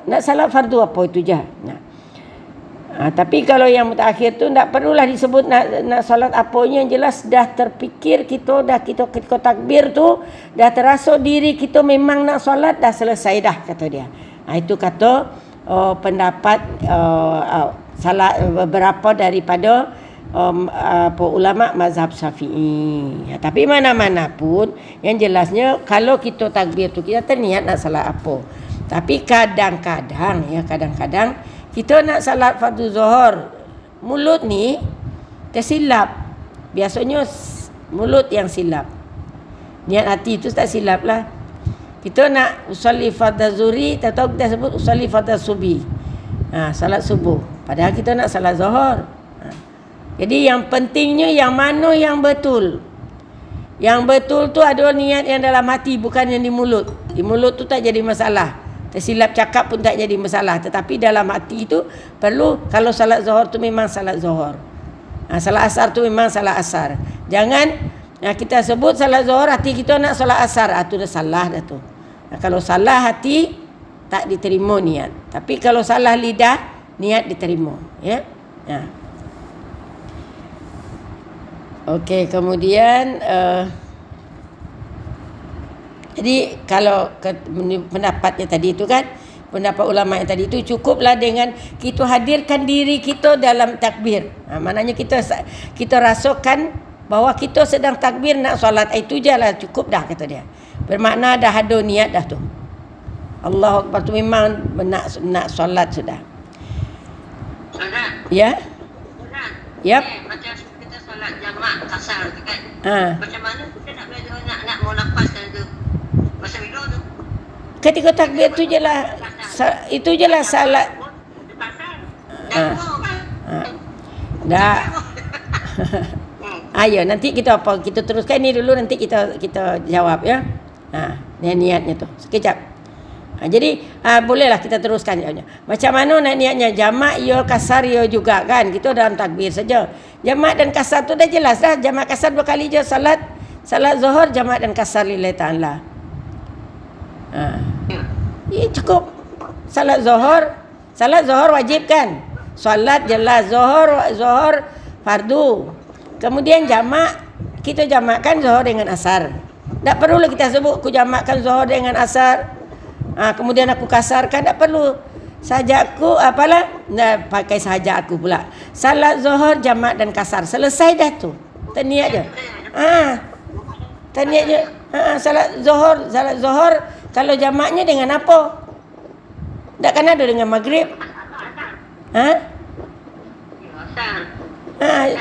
Speaker 1: nak salat fardu apa, itu je. Tapi kalau yang mutakhir tu tak perlulah disebut nak solat apanya, yang jelas dah terfikir kita, dah kita takbir tu dah terasa diri kita memang nak solat, dah selesai dah, kata dia. Itu kata pendapat salah beberapa daripada ulama mazhab Syafi'i. Tapi mana-mana pun yang jelasnya kalau kita takbir tu kita terniat nak salat apa. Tapi kadang-kadang kita nak salat fardu zuhur, mulut ni tersilap. Biasanya mulut yang silap. Niat hati tu tak silap lah. Kita nak usolli fardu zuhri, tahu kita sebut usolli fardu subi. Salat subuh. Padahal kita nak salat zuhur. Jadi yang pentingnya yang mana yang betul. Yang betul tu ada niat yang dalam hati, bukan yang di mulut. Di mulut tu tak jadi masalah. Tersilap cakap pun tak jadi masalah. Tetapi dalam hati tu perlu, kalau salat zuhur tu memang salat zuhur. Salat asar tu memang salat asar. Jangan kita sebut salat zuhur, hati kita nak salat asar. Tu dah salah dah tu. Kalau salah hati tak diterima niat. Tapi kalau salah lidah, niat diterima. Ya. Okey, kemudian jadi kalau pendapatnya tadi itu kan, pendapat ulama yang tadi itu cukuplah dengan kita hadirkan diri kita dalam takbir. Maknanya kita rasakan bahawa kita sedang takbir nak solat, itu je lah, cukup dah, kata dia. Bermakna dah ada niat dah tu. Allahu Akbar tu memang nak solat sudah. Ya? Yap.
Speaker 2: Macam kita solat jamak kasar tu kan. Macam mana kita nak belajar nak melapaskan tu masa video tu?
Speaker 1: Ketika takbir tu je lah, itu je lah salat. Dah. Ayo nanti kita teruskan ni dulu, nanti kita jawab ya. Niatnya tu. Sekejap. Jadi bolehlah kita teruskan. Macam mana nak niatnya? Jamak ya, kasar ya juga kan. Kita dalam takbir saja. Jamak dan kasar tu dah jelas dah. Jamak kasar 2 kali je salat zuhur, jamak dan kasar lillahi ta'ala. Cukup. Salat zuhur wajib kan? Salat jelas zuhur fardu. Kemudian jamak, kita jamakkan zuhur dengan asar. Tak perlulah kita sebut aku jamakkan zuhur dengan asar. Kemudian aku kasarkan, tak perlu. Saja aku pakai saja aku pula. Salat zuhur jamak dan kasar, selesai dah tu. Terniat je. Terniat je. Salat zuhur kalau jamaknya dengan apa? Takkan ada dengan maghrib.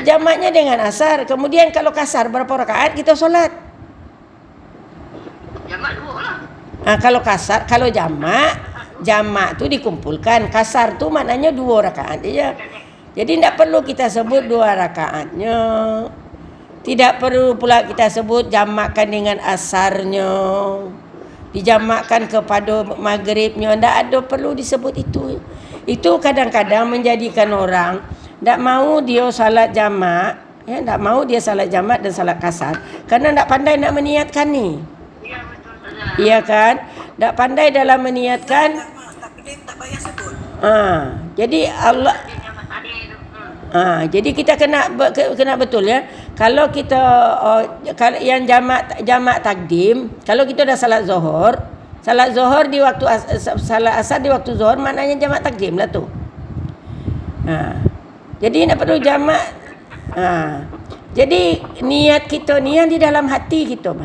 Speaker 1: Jamaknya dengan asar. Kemudian kalau kasar, berapa rakaat kita solat?
Speaker 2: Jamak 2 lah.
Speaker 1: Kalau kasar, kalau jamak tu dikumpulkan. Kasar tu maknanya 2 rakaat je. Jadi tak perlu kita sebut 2 rakaatnya. Tidak perlu pula kita sebut jamakkan dengan asarnya. Dijamakkan kepada maghribnya. Tak ada perlu disebut itu. Itu kadang-kadang menjadikan orang tak mau dia salat jamak, tak mau dia salat jamak dan salat kasar kerana tak pandai nak meniatkan ni. Iya kan? Tak pandai dalam meniatkan.
Speaker 2: Tak payah sebut.
Speaker 1: Jadi Allah. Jadi kita kena betul ya. Kalau kita kalau yang jamak takdim, kalau kita dah salat zuhur di waktu salat asar di waktu zuhur, maknanya jamak takdim lah tu. Jadi tak perlu jamak. Jadi niat kita ni yang di dalam hati kita.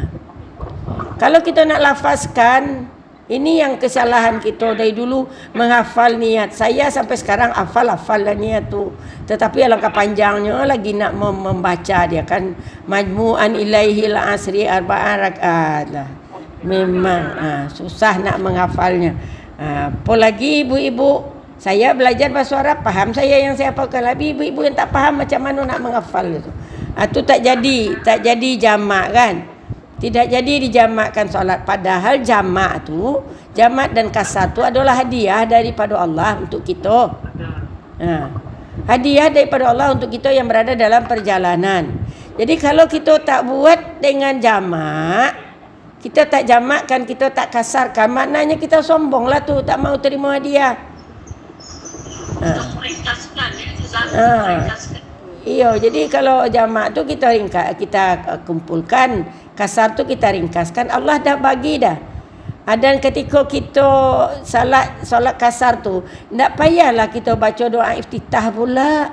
Speaker 1: Kalau kita nak lafazkan, ini yang kesalahan kita dari dulu menghafal niat. Saya sampai sekarang hafal lah niat tu. Tetapi alangkah panjangnya lagi nak membaca dia kan. Majmu'an ilaihil asri arba'an rakaat lah. Memang susah nak menghafalnya. Apa lagi ibu-ibu, saya belajar bahasa Arab, faham saya yang saya hafalkan. Tapi ibu-ibu yang tak faham macam mana nak menghafal itu. Tu tak jadi jamak kan. Tidak jadi dijamakkan solat. Padahal jamak dan kasar tu adalah hadiah daripada Allah untuk kita. Hadiah daripada Allah untuk kita yang berada dalam perjalanan. Jadi kalau kita tak buat dengan jamak, kita tak jamakkan, kita tak kasarkan, maknanya kita sombonglah tu, tak mau terima hadiah. Iya, jadi kalau jamak tu kita kumpulkan, kasar tu kita ringkaskan. Allah dah bagi dah. Dan ketika kita solat kasar tu, tak payahlah kita baca doa iftitah pula.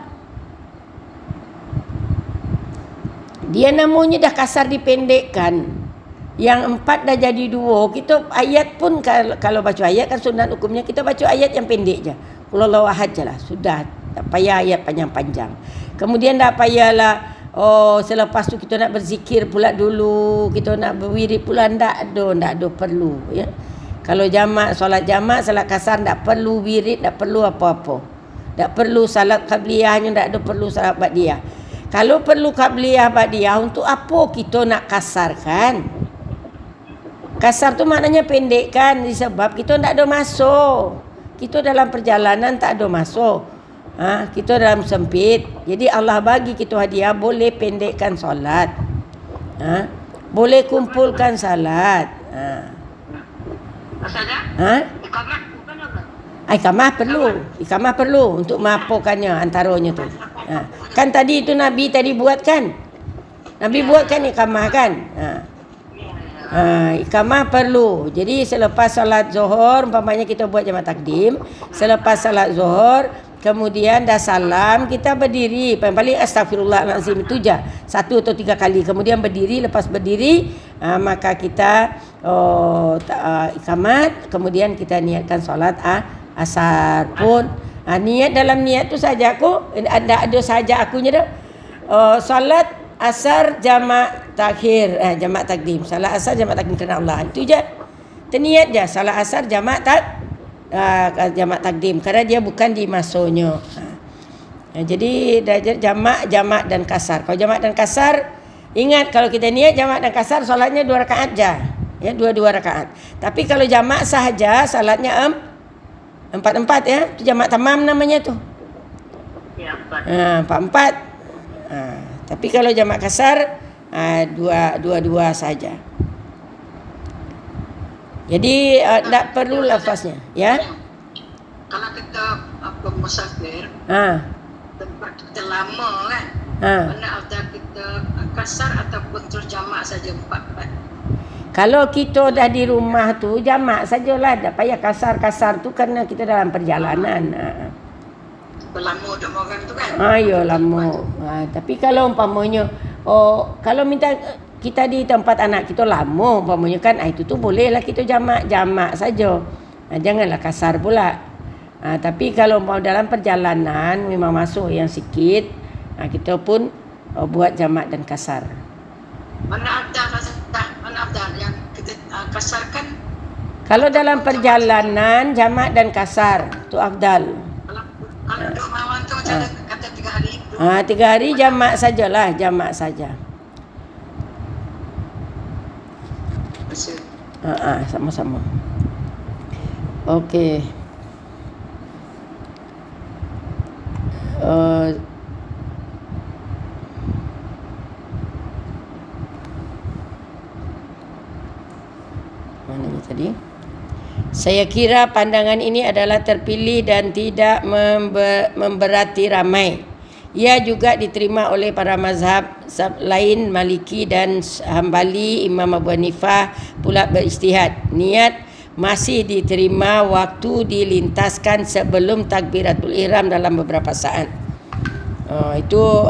Speaker 1: Dia namanya dah kasar dipendekkan. Yang 4 dah jadi 2. Kita ayat pun kalau baca ayat kan sunat hukumnya kita baca ayat yang pendek je. Qul huwallahu ahad je lah. Sudah. Tak payah ayat panjang-panjang. Kemudian tak payahlah selepas tu kita nak berzikir pula dulu, kita nak berwirid pula, tak ada perlu ya. Kalau solat jamak, solat kasar tak perlu wirid, tak perlu apa-apa. Tak perlu salat qabliyahnya, tak ada perlu salat ba'diyah. Kalau perlu qabliyah ba'diyah, untuk apa kita nak kasarkan? Kasar tu maknanya pendekkan, sebab kita tak ada masuk. Kita dalam perjalanan tak ada masuk. Kita dalam sempit. Jadi Allah bagi kita hadiah, boleh pendekkan solat. Boleh kumpulkan salat. Iqamah perlu untuk mapokannya antaranya tu. Kan tadi itu Nabi buat kan? Nabi buat kan iqamah kan? Iqamah perlu. Jadi selepas salat zuhur, umpamanya kita buat jamak takdim, selepas salat zuhur kemudian dah salam, kita berdiri. Paling astagfirullahalazim itu je 1 atau 3 kali. Kemudian berdiri, lepas berdiri maka kita iqamat, kemudian kita niatkan solat asar pun. Niat dalam niat tu saja aku ada saja akunya dah. Solat asar jamak takhir, jamak takdim. Salat asar jamak takdim kerana Allah. Itu je. Terniat je salat asar jamak jamak takdim kerana dia bukan di masuknya. Jadi jamak dan kasar. Kalau jamak dan kasar, ingat kalau kita niat jamak dan kasar, solatnya 2 rakaat je. Ya, 2 rakaat. Tapi kalau jamak sahaja, salatnya 4 ya. Itu jamak tamam namanya tu. Ya, 4. Tapi kalau jamak kasar 2 saja. Jadi tak perlu lafaznya, ya.
Speaker 2: Kalau kita musafir, tempat kita lama kan, mana afdal kita kasar ataupun terjamak saja 4.
Speaker 1: Kalau kita dah di rumah tu jamak sajalah, tak payah kasar tu kerana kita dalam perjalanan.
Speaker 2: Lama dah orang tu kan.
Speaker 1: Ya lama. Tapi kalau umpamanya kalau minta kita di tempat anak kita lama umpamanya kan, itu tu bolehlah kita jamak saja. Janganlah kasar pula. Tapi kalau mau dalam perjalanan memang masuk yang sikit, kita pun buat jamak dan kasar.
Speaker 2: Mana afdal yang kita kasarkan?
Speaker 1: Kalau dalam perjalanan jamak dan kasar tu afdal.
Speaker 2: Kalau duduk malam tu macam kata 3 hari.
Speaker 1: 3 hari jamak sajalah, jamak saja. Sama-sama. Okey. Mana tadi? Saya kira pandangan ini adalah terpilih dan tidak memberati ramai. Ia juga diterima oleh para mazhab lain, Maliki dan Hambali. Imam Abu Hanifah pula beristihad. Niat masih diterima waktu dilintaskan sebelum takbiratul ihram dalam beberapa saat. Itu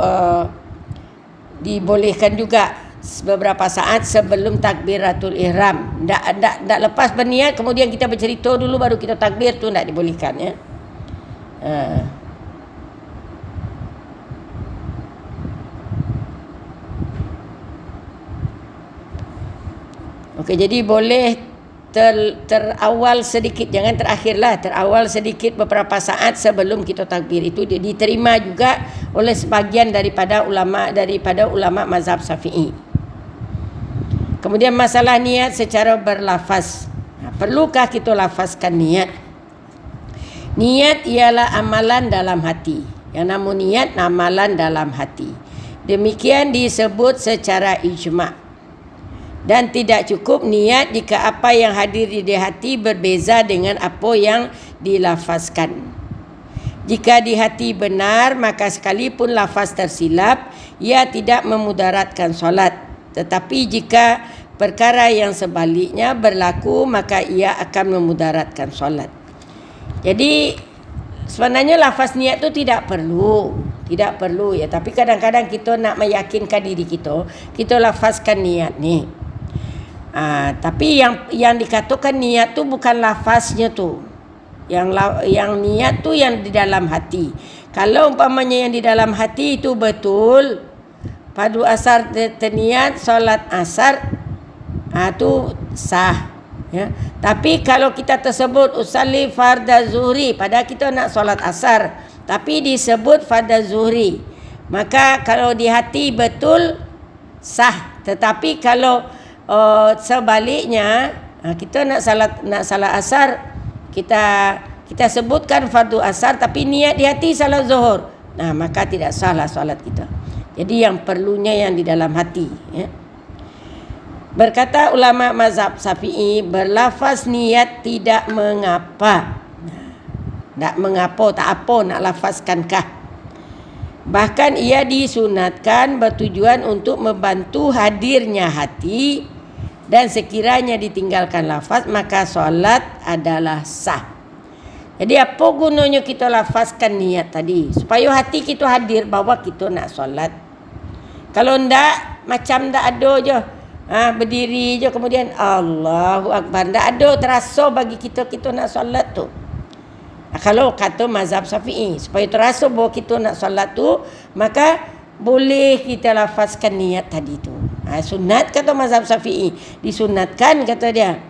Speaker 1: dibolehkan juga beberapa saat sebelum takbiratul ihram. Tak lepas berniat kemudian kita bercerita dulu baru kita takbir, tu tak dibolehkan, ya. Okey, jadi boleh terawal sedikit, jangan terakhirlah, terawal sedikit beberapa saat sebelum kita takbir. Itu diterima juga oleh sebahagian daripada ulama mazhab Syafi'i. Kemudian masalah niat secara berlafaz. Perlukah kita lafazkan niat? Niat ialah amalan dalam hati. Yang nama niat amalan dalam hati. Demikian disebut secara ijma'. Dan tidak cukup niat jika apa yang hadir di hati berbeza dengan apa yang dilafazkan. Jika di hati benar, maka sekalipun lafaz tersilap, ia tidak memudaratkan solat. Tetapi jika perkara yang sebaliknya berlaku, maka ia akan memudaratkan solat. Jadi sebenarnya lafaz niat tu tidak perlu ya. Tapi kadang-kadang kita nak meyakinkan diri kita lafazkan niat ni. Tapi yang dikatakan niat tu bukan lafaznya tu. Yang niat tu yang di dalam hati. Kalau umpamanya yang di dalam hati itu betul, padu asar terniat solat asar, tu sah, ya. Tapi kalau kita tersebut usalli fardhu zuhri, padahal kita nak solat asar, tapi disebut fardhu zuhri, maka kalau di hati betul sah. Tetapi kalau sebaliknya, kita nak salat asar, kita sebutkan fardu asar tapi niat di hati salat zuhur, maka tidak sahlah solat kita. Jadi yang perlunya yang di dalam hati, ya. Berkata ulama mazhab Syafi'i, berlafaz niat tidak mengapa. Tak mengapa, tak apa nak lafazkankah. Bahkan ia disunatkan bertujuan untuk membantu hadirnya hati, dan sekiranya ditinggalkan lafaz maka solat adalah sah. Jadi apa gunanya kita lafazkan niat tadi? Supaya hati kita hadir bahawa kita nak solat. Kalau ndak, macam ndak ada je, berdiri je kemudian Allahu Akbar, ndak ada terasa bagi kita nak solat tu. Kalau kata mazhab Syafi'i, supaya terasa bahawa kita nak solat tu, maka boleh kita lafazkan niat tadi tu. Sunat kata mazhab Syafi'i, disunatkan kata dia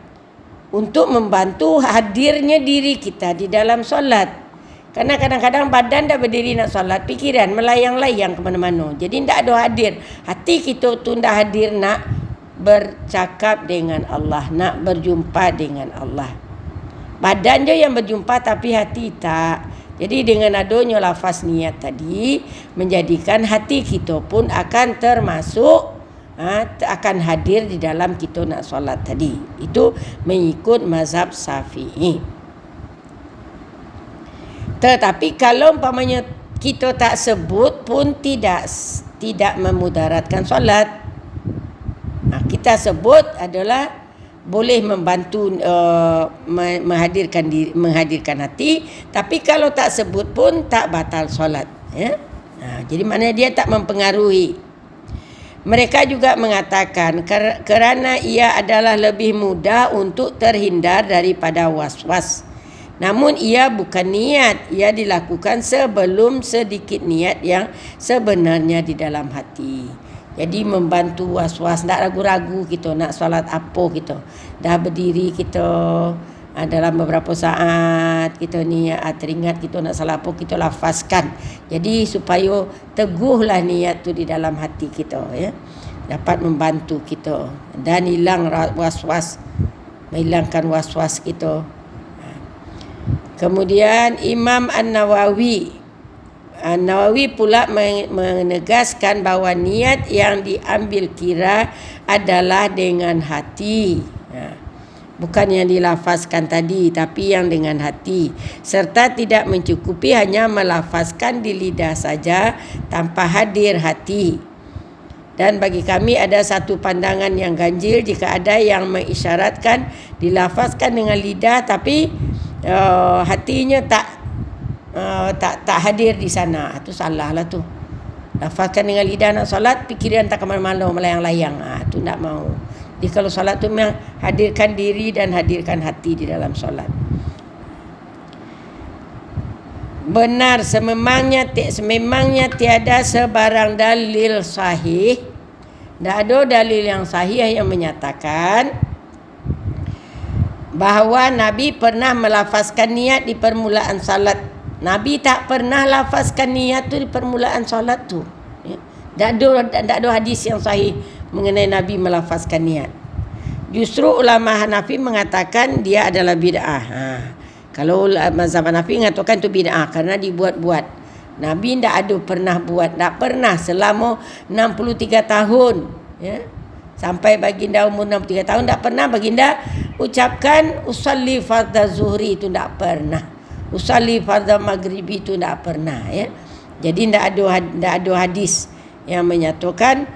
Speaker 1: untuk membantu hadirnya diri kita di dalam solat. Karena kadang-kadang badan dah berdiri nak solat, fikiran melayang-layang ke mana-mana. Jadi tidak ada hadir. Hati kita tu tidak hadir nak bercakap dengan Allah, nak berjumpa dengan Allah. Badan je yang berjumpa tapi hati tak. Jadi dengan adanya lafaz niat tadi, menjadikan hati kita pun akan termasuk, akan hadir di dalam kita nak solat tadi. Itu mengikut mazhab Syafi'i. Tetapi kalau umpamanya kita tak sebut pun tidak memudaratkan solat. Kita sebut adalah boleh membantu menghadirkan hati, tapi kalau tak sebut pun tak batal solat, ya. Jadi maknanya dia tak mempengaruhi. Mereka juga mengatakan kerana ia adalah lebih mudah untuk terhindar daripada was-was. Namun ia bukan niat, ia dilakukan sebelum sedikit niat yang sebenarnya di dalam hati. Jadi membantu was-was, tak ragu-ragu kita nak solat apa kita. Dah berdiri kita, dalam beberapa saat kita niat, teringat kita nak solat apa, kita lafazkan. Jadi supaya teguhlah niat tu di dalam hati kita, ya. Dapat membantu kita dan hilang was-was, menghilangkan was-was kita. Kemudian Imam An-Nawawi pula menegaskan bahawa niat yang diambil kira adalah dengan hati. Bukan yang dilafazkan tadi, tapi yang dengan hati. Serta tidak mencukupi hanya melafazkan di lidah saja tanpa hadir hati. Dan bagi kami ada satu pandangan yang ganjil jika ada yang mengisyaratkan dilafazkan dengan lidah tapi hatinya tak hadir di sana. Itu salah lah tu. Lafazkan dengan lidah nak solat, fikiran tak kemana-mana melayang-layang. Tu tak mau. Jadi kalau solat tu memang hadirkan diri dan hadirkan hati di dalam solat. Benar sememangnya tiada sebarang dalil sahih. Tak ada dalil yang sahih yang menyatakan bahawa Nabi pernah melafazkan niat di permulaan salat. Nabi tak pernah lafazkan niat tu di permulaan solat tu. Tak ada hadis yang sahih mengenai Nabi melafazkan niat. Justru ulama Hanafi mengatakan dia adalah bid'ah. Kalau mazhab Hanafi mengatakan itu bid'ah kerana dibuat-buat. Nabi tak ada pernah buat, tak pernah selama 63 tahun, ya. Sampai baginda umur 63 tahun tak pernah baginda ucapkan usalli fardhu zuhri, itu tak pernah. Usalli fardhu maghribi, itu tak pernah, ya. Jadi tak ada hadis yang menyatakan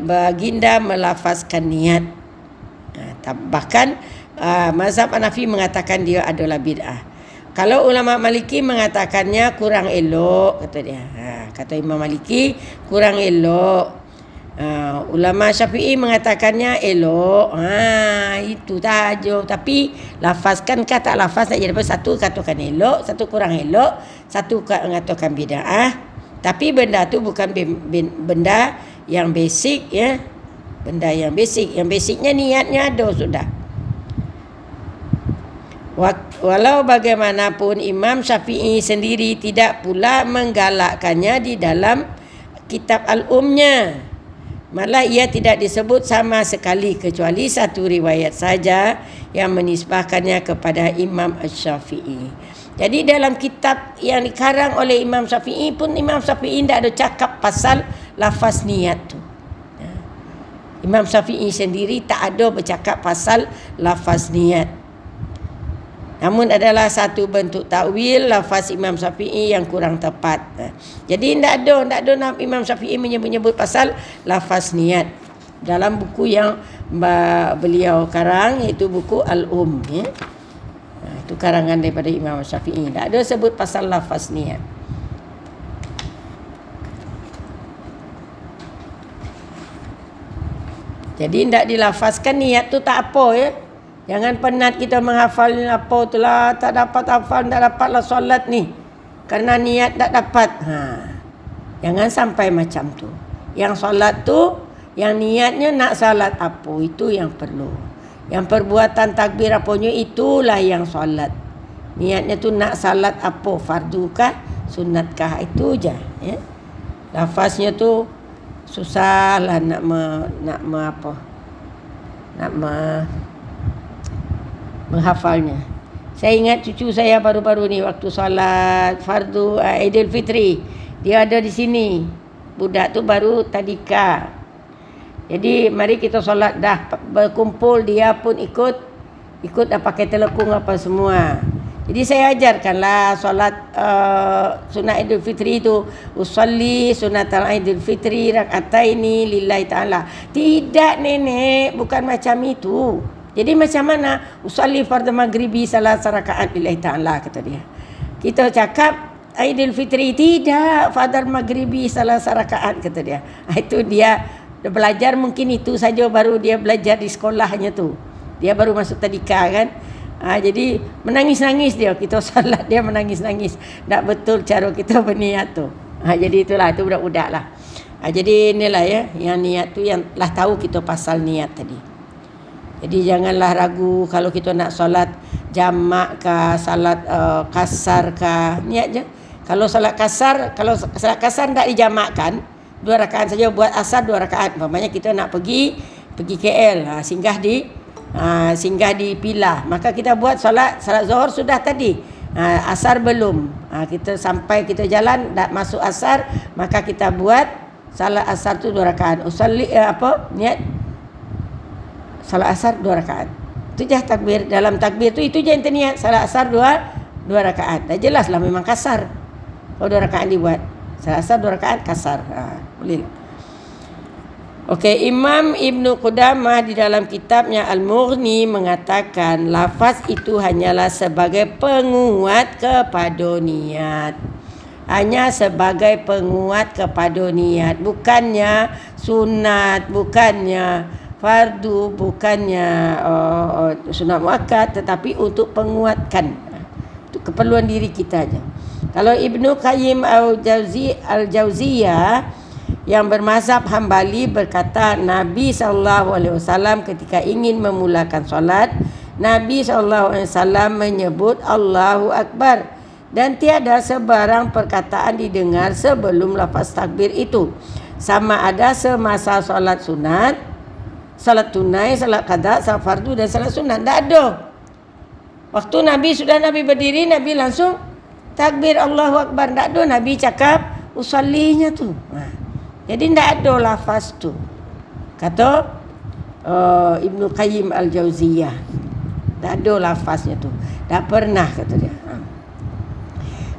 Speaker 1: baginda melafazkan niat. Bahkan mazhab Hanafi mengatakan dia adalah bid'ah. Kalau ulama Maliki mengatakannya kurang elok, kata dia. Kata Imam Maliki kurang elok. Ulama Syafi'i mengatakannya elok. Itu tajuk. Tapi lafazkan kah tak lafaz tak jadi apa. Satu katakan elok, satu kurang elok, satu mengatakan bid'ah. Tapi benda tu bukan benda yang basic, ya. Benda yang basic. Yang basicnya niatnya ada sudah. Walau bagaimanapun Imam Syafi'i sendiri tidak pula menggalakkannya di dalam kitab Al-Umnya. Malah ia tidak disebut sama sekali kecuali satu riwayat saja yang menisbahkannya kepada Imam Syafi'i. Jadi dalam kitab yang dikarang oleh Imam Syafi'i pun Imam Syafi'i tidak ada cakap pasal lafaz niat tu. Imam Syafi'i sendiri tak ada bercakap pasal lafaz niat. Namun adalah satu bentuk takwil lafaz Imam Syafi'i yang kurang tepat. Jadi tidak ada Imam Syafi'i menyebut pasal lafaz niat dalam buku yang beliau karang, iaitu buku Al-Um, ya. Itu karangan daripada Imam Syafi'i. Tak ada sebut pasal lafaz niat. Jadi tidak dilafazkan niat tu tak apa, ya. Jangan penat kita menghafal apa tu lah, tak dapat hafal, tak dapatlah solat ni kerana niat tak dapat. Jangan sampai macam tu. Yang solat tu, yang niatnya nak solat apa, itu yang perlu. Yang perbuatan takbir apanya, itulah yang solat. Niatnya tu nak solat apa, fardu kah, sunat kah, itu je, ya. Lafaznya tu susahlah nak menghafalnya. Saya ingat cucu saya baru-baru ni waktu solat fardu Aidil Fitri, dia ada di sini. Budak tu baru tadika. Jadi mari kita solat dah berkumpul, dia pun ikut dah pakai telekung apa semua. Jadi saya ajarkanlah solat sunat Aidil Fitri itu, usolli sunatal Aidil Fitri rakataini lillahi ta'ala. Tidak nenek, bukan macam itu. Jadi macam mana? Usalli fardhu maghribi salat rakaat lillahi ta'ala, kata dia. Kita cakap Aidil Fitri, tidak, fardhu maghribi salat rakaat, kata dia. Itu dia belajar, mungkin itu saja baru dia belajar di sekolahnya tu. Dia baru masuk tadika kan. Jadi menangis-nangis dia, kita salat dia menangis-nangis. Tak betul cara kita berniat tu. Jadi itulah, itu budak-budak lah. Jadi inilah, ya, yang niat tu yang lah tahu kita pasal niat tadi. Jadi janganlah ragu kalau kita nak solat jamak kah, salat kasar kah, niat je. Kalau salat kasar tak dijamakkan, 2 rakaat saja, buat asar 2 rakaat. Umpamanya kita nak pergi KL, singgah di Pilah, maka kita buat salat Zuhur sudah tadi, asar belum. Kita sampai kita jalan dah masuk asar, maka kita buat salat asar tu 2 rakaat. Usalli niat salat asar 2 rakaat. Itu je takbir. Dalam takbir tu itu je yang niat salat asar 2 rakaat. Dah jelaslah memang kasar. Kalau 2 rakaat dibuat. Salat asar 2 rakaat kasar. Boleh. Okey, Imam Ibn Qudamah di dalam kitabnya Al-Mughni mengatakan lafaz itu hanyalah sebagai penguat kepada niat. Hanya sebagai penguat kepada niat, bukannya sunat, bukannya fardu, bukannya sunat muakkad, tetapi untuk penguatkan, untuk keperluan diri kita aja. Kalau Ibnu Qayyim Al-Jauziyah yang bermazhab Hambali berkata, Nabi SAW ketika ingin memulakan solat, Nabi SAW menyebut Allahu Akbar, dan tiada sebarang perkataan didengar sebelum lafaz takbir itu, sama ada semasa solat sunat, salat tunai, salat qada, salat fardu dan salat sunat. Tak ada. Waktu Nabi berdiri, Nabi langsung takbir Allahu Akbar. Tak ada Nabi cakap usallinya tu. Jadi tak ada lafaz tu. Kata Ibnu Qayyim Al-Jauziyah, tak ada lafaznya tu. Tak pernah, kata dia.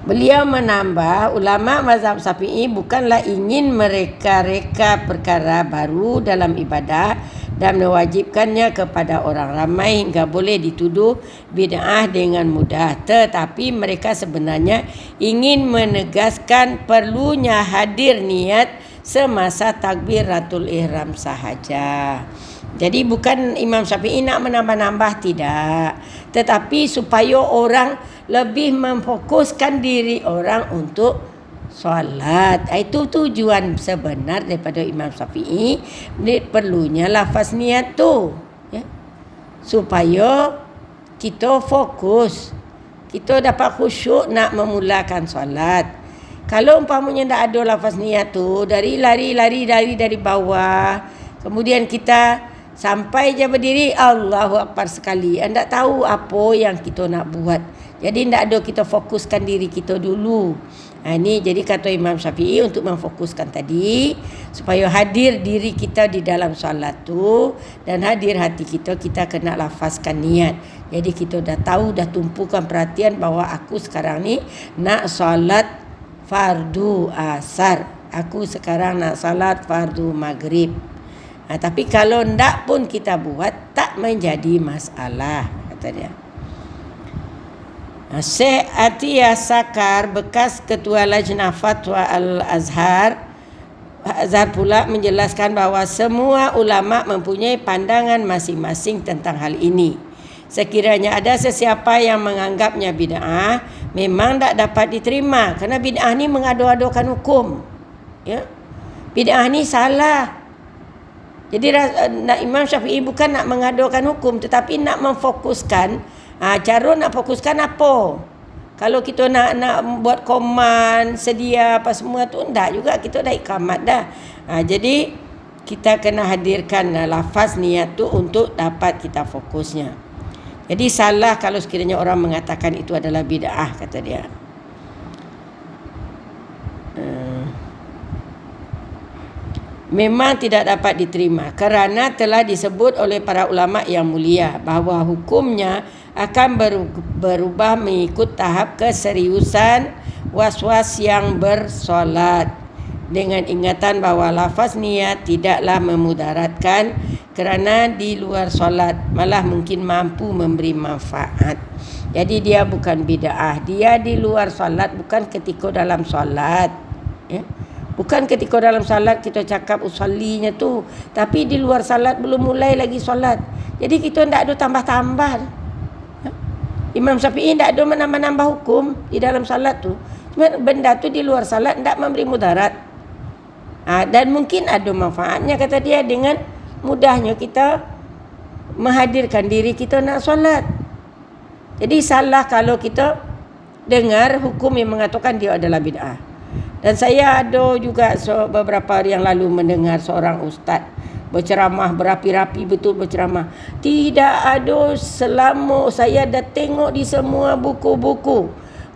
Speaker 1: Beliau menambah, ulama mazhab Syafi'i bukanlah ingin mereka-reka perkara baru dalam ibadah dan mewajibkannya kepada orang ramai hingga boleh dituduh bid'ah dengan mudah, tetapi mereka sebenarnya ingin menegaskan perlunya hadir niat semasa takbiratul ihram sahaja. Jadi bukan Imam Syafi'i nak menambah-nambah, tidak, tetapi supaya orang lebih memfokuskan diri orang untuk solat. Itu tujuan sebenar daripada Imam Syafi'i. Perlunya lafaz niat tu, ya, supaya kita fokus, kita dapat khusyuk nak memulakan solat. Kalau umpamanya tak ada lafaz niat tu, lari dari bawah, kemudian kita sampai je berdiri Allahu Akbar sekali, anda tahu apa yang kita nak buat. Jadi tak ada kita fokuskan diri kita dulu. Ini jadi kata Imam Syafi'i untuk memfokuskan tadi, supaya hadir diri kita di dalam solat tu dan hadir hati kita, kita kena lafazkan niat. Jadi kita dah tahu, dah tumpukan perhatian bahawa aku sekarang ni nak solat fardu asar, aku sekarang nak salat fardu maghrib. Tapi kalau ndak pun kita buat, tak menjadi masalah, kata dia. Syekh Atiyah Sakar, bekas ketua Lajnah Fatwa Al-Azhar pula menjelaskan bahawa semua ulama mempunyai pandangan masing-masing tentang hal ini. Sekiranya ada sesiapa yang menganggapnya bid'ah, memang tak dapat diterima, kerana bid'ah ni mengadu-adukan hukum, ya. Bid'ah ni salah. Jadi Imam Syafi'i bukan nak mengadukan hukum, tetapi nak memfokuskan. Cara nak fokuskan apa? Kalau kita nak buat koman, sedia apa semua tu, tak juga, kita dah ikamat dah. Jadi kita kena hadirkan lafaz niat tu untuk dapat kita fokusnya. Jadi salah kalau sekiranya orang mengatakan itu adalah bid'ah, kata dia. Memang tidak dapat diterima kerana telah disebut oleh para ulama yang mulia bahawa hukumnya akan berubah mengikut tahap keseriusan was-was yang bersolat, dengan ingatan bahawa lafaz niat tidaklah memudaratkan kerana di luar solat, malah mungkin mampu memberi manfaat. Jadi dia bukan bid'ah, dia di luar solat, bukan ketika dalam solat, ya. Bukan ketika dalam salat kita cakap usallinya tu, tapi di luar salat belum mulai lagi solat. Jadi kita tak ada tambah-tambah. Imam Syafi'i tak ada menambah-nambah hukum di dalam salat tu. Cuma benda tu di luar salat tak memberi mudarat. Dan mungkin ada manfaatnya, kata dia, dengan mudahnya kita menghadirkan diri kita nak solat. Jadi salah kalau kita dengar hukum yang mengatakan dia adalah bid'ah. Dan saya ada juga beberapa hari yang lalu mendengar seorang ustaz berceramah berapi-rapi, betul berceramah. Tidak ada, selama saya dah tengok di semua buku-buku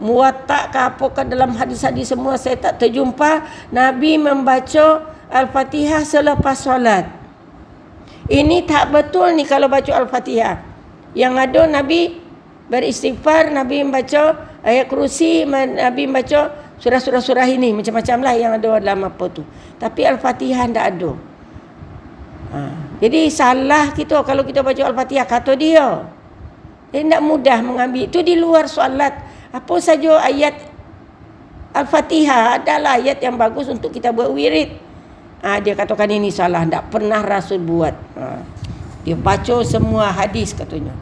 Speaker 1: Muwatta ke apakah dalam hadis-hadis semua, saya tak terjumpa Nabi membaca Al-Fatihah selepas solat. Ini tak betul ni kalau baca Al-Fatihah. Yang ada Nabi beristighfar, Nabi membaca ayat kursi, Nabi membaca surah-surah ini, macam-macam lah yang ada dalam apa tu. Tapi Al-Fatihah tak ada. Jadi salah kita kalau kita baca Al-Fatihah kata dia. Dia tidak mudah mengambil. Itu di luar solat. Apa saja ayat Al-Fatihah adalah ayat yang bagus untuk kita buat wirid. Dia katakan ini salah. Tak pernah Rasul buat. Dia baca semua hadis katanya.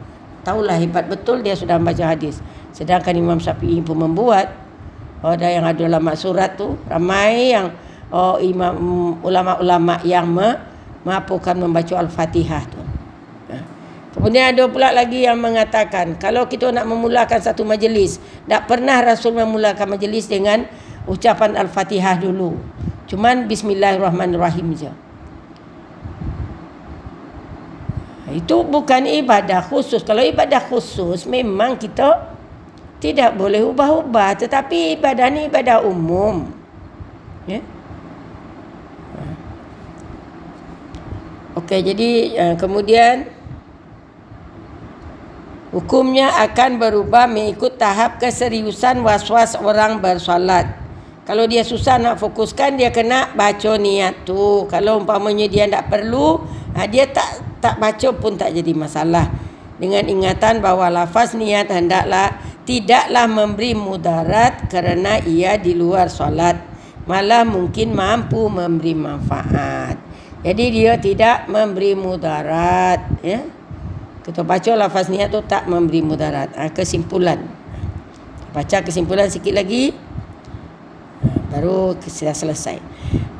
Speaker 1: Taulah hebat betul dia sudah baca hadis. Sedangkan Imam Syafi'i pun membuat. Ada yang ada ulama surat tu. Ramai yang ulama-ulama yang mengapukan membaca Al-Fatihah tu. Kemudian ada pula lagi yang mengatakan kalau kita nak memulakan satu majlis, tak pernah Rasul memulakan majlis dengan ucapan Al-Fatihah dulu. Cuman Bismillahirrahmanirrahim je. Itu bukan ibadah khusus. Kalau ibadah khusus memang kita tidak boleh ubah-ubah, tetapi ibadah ni ibadah umum. Ya. Okey, jadi kemudian hukumnya akan berubah mengikut tahap keseriusan was-was orang bersolat. Kalau dia susah nak fokuskan, dia kena baca niat tu. Kalau umpamanya dia tak perlu, dia tak baca pun tak jadi masalah. Dengan ingatan bahawa lafaz niat tidaklah memberi mudarat kerana ia di luar solat. Malah mungkin mampu memberi manfaat. Jadi dia tidak memberi mudarat. Ya? Kita baca lafaz niat tu tak memberi mudarat. Kesimpulan. Baca kesimpulan sikit lagi. Baru sudah selesai.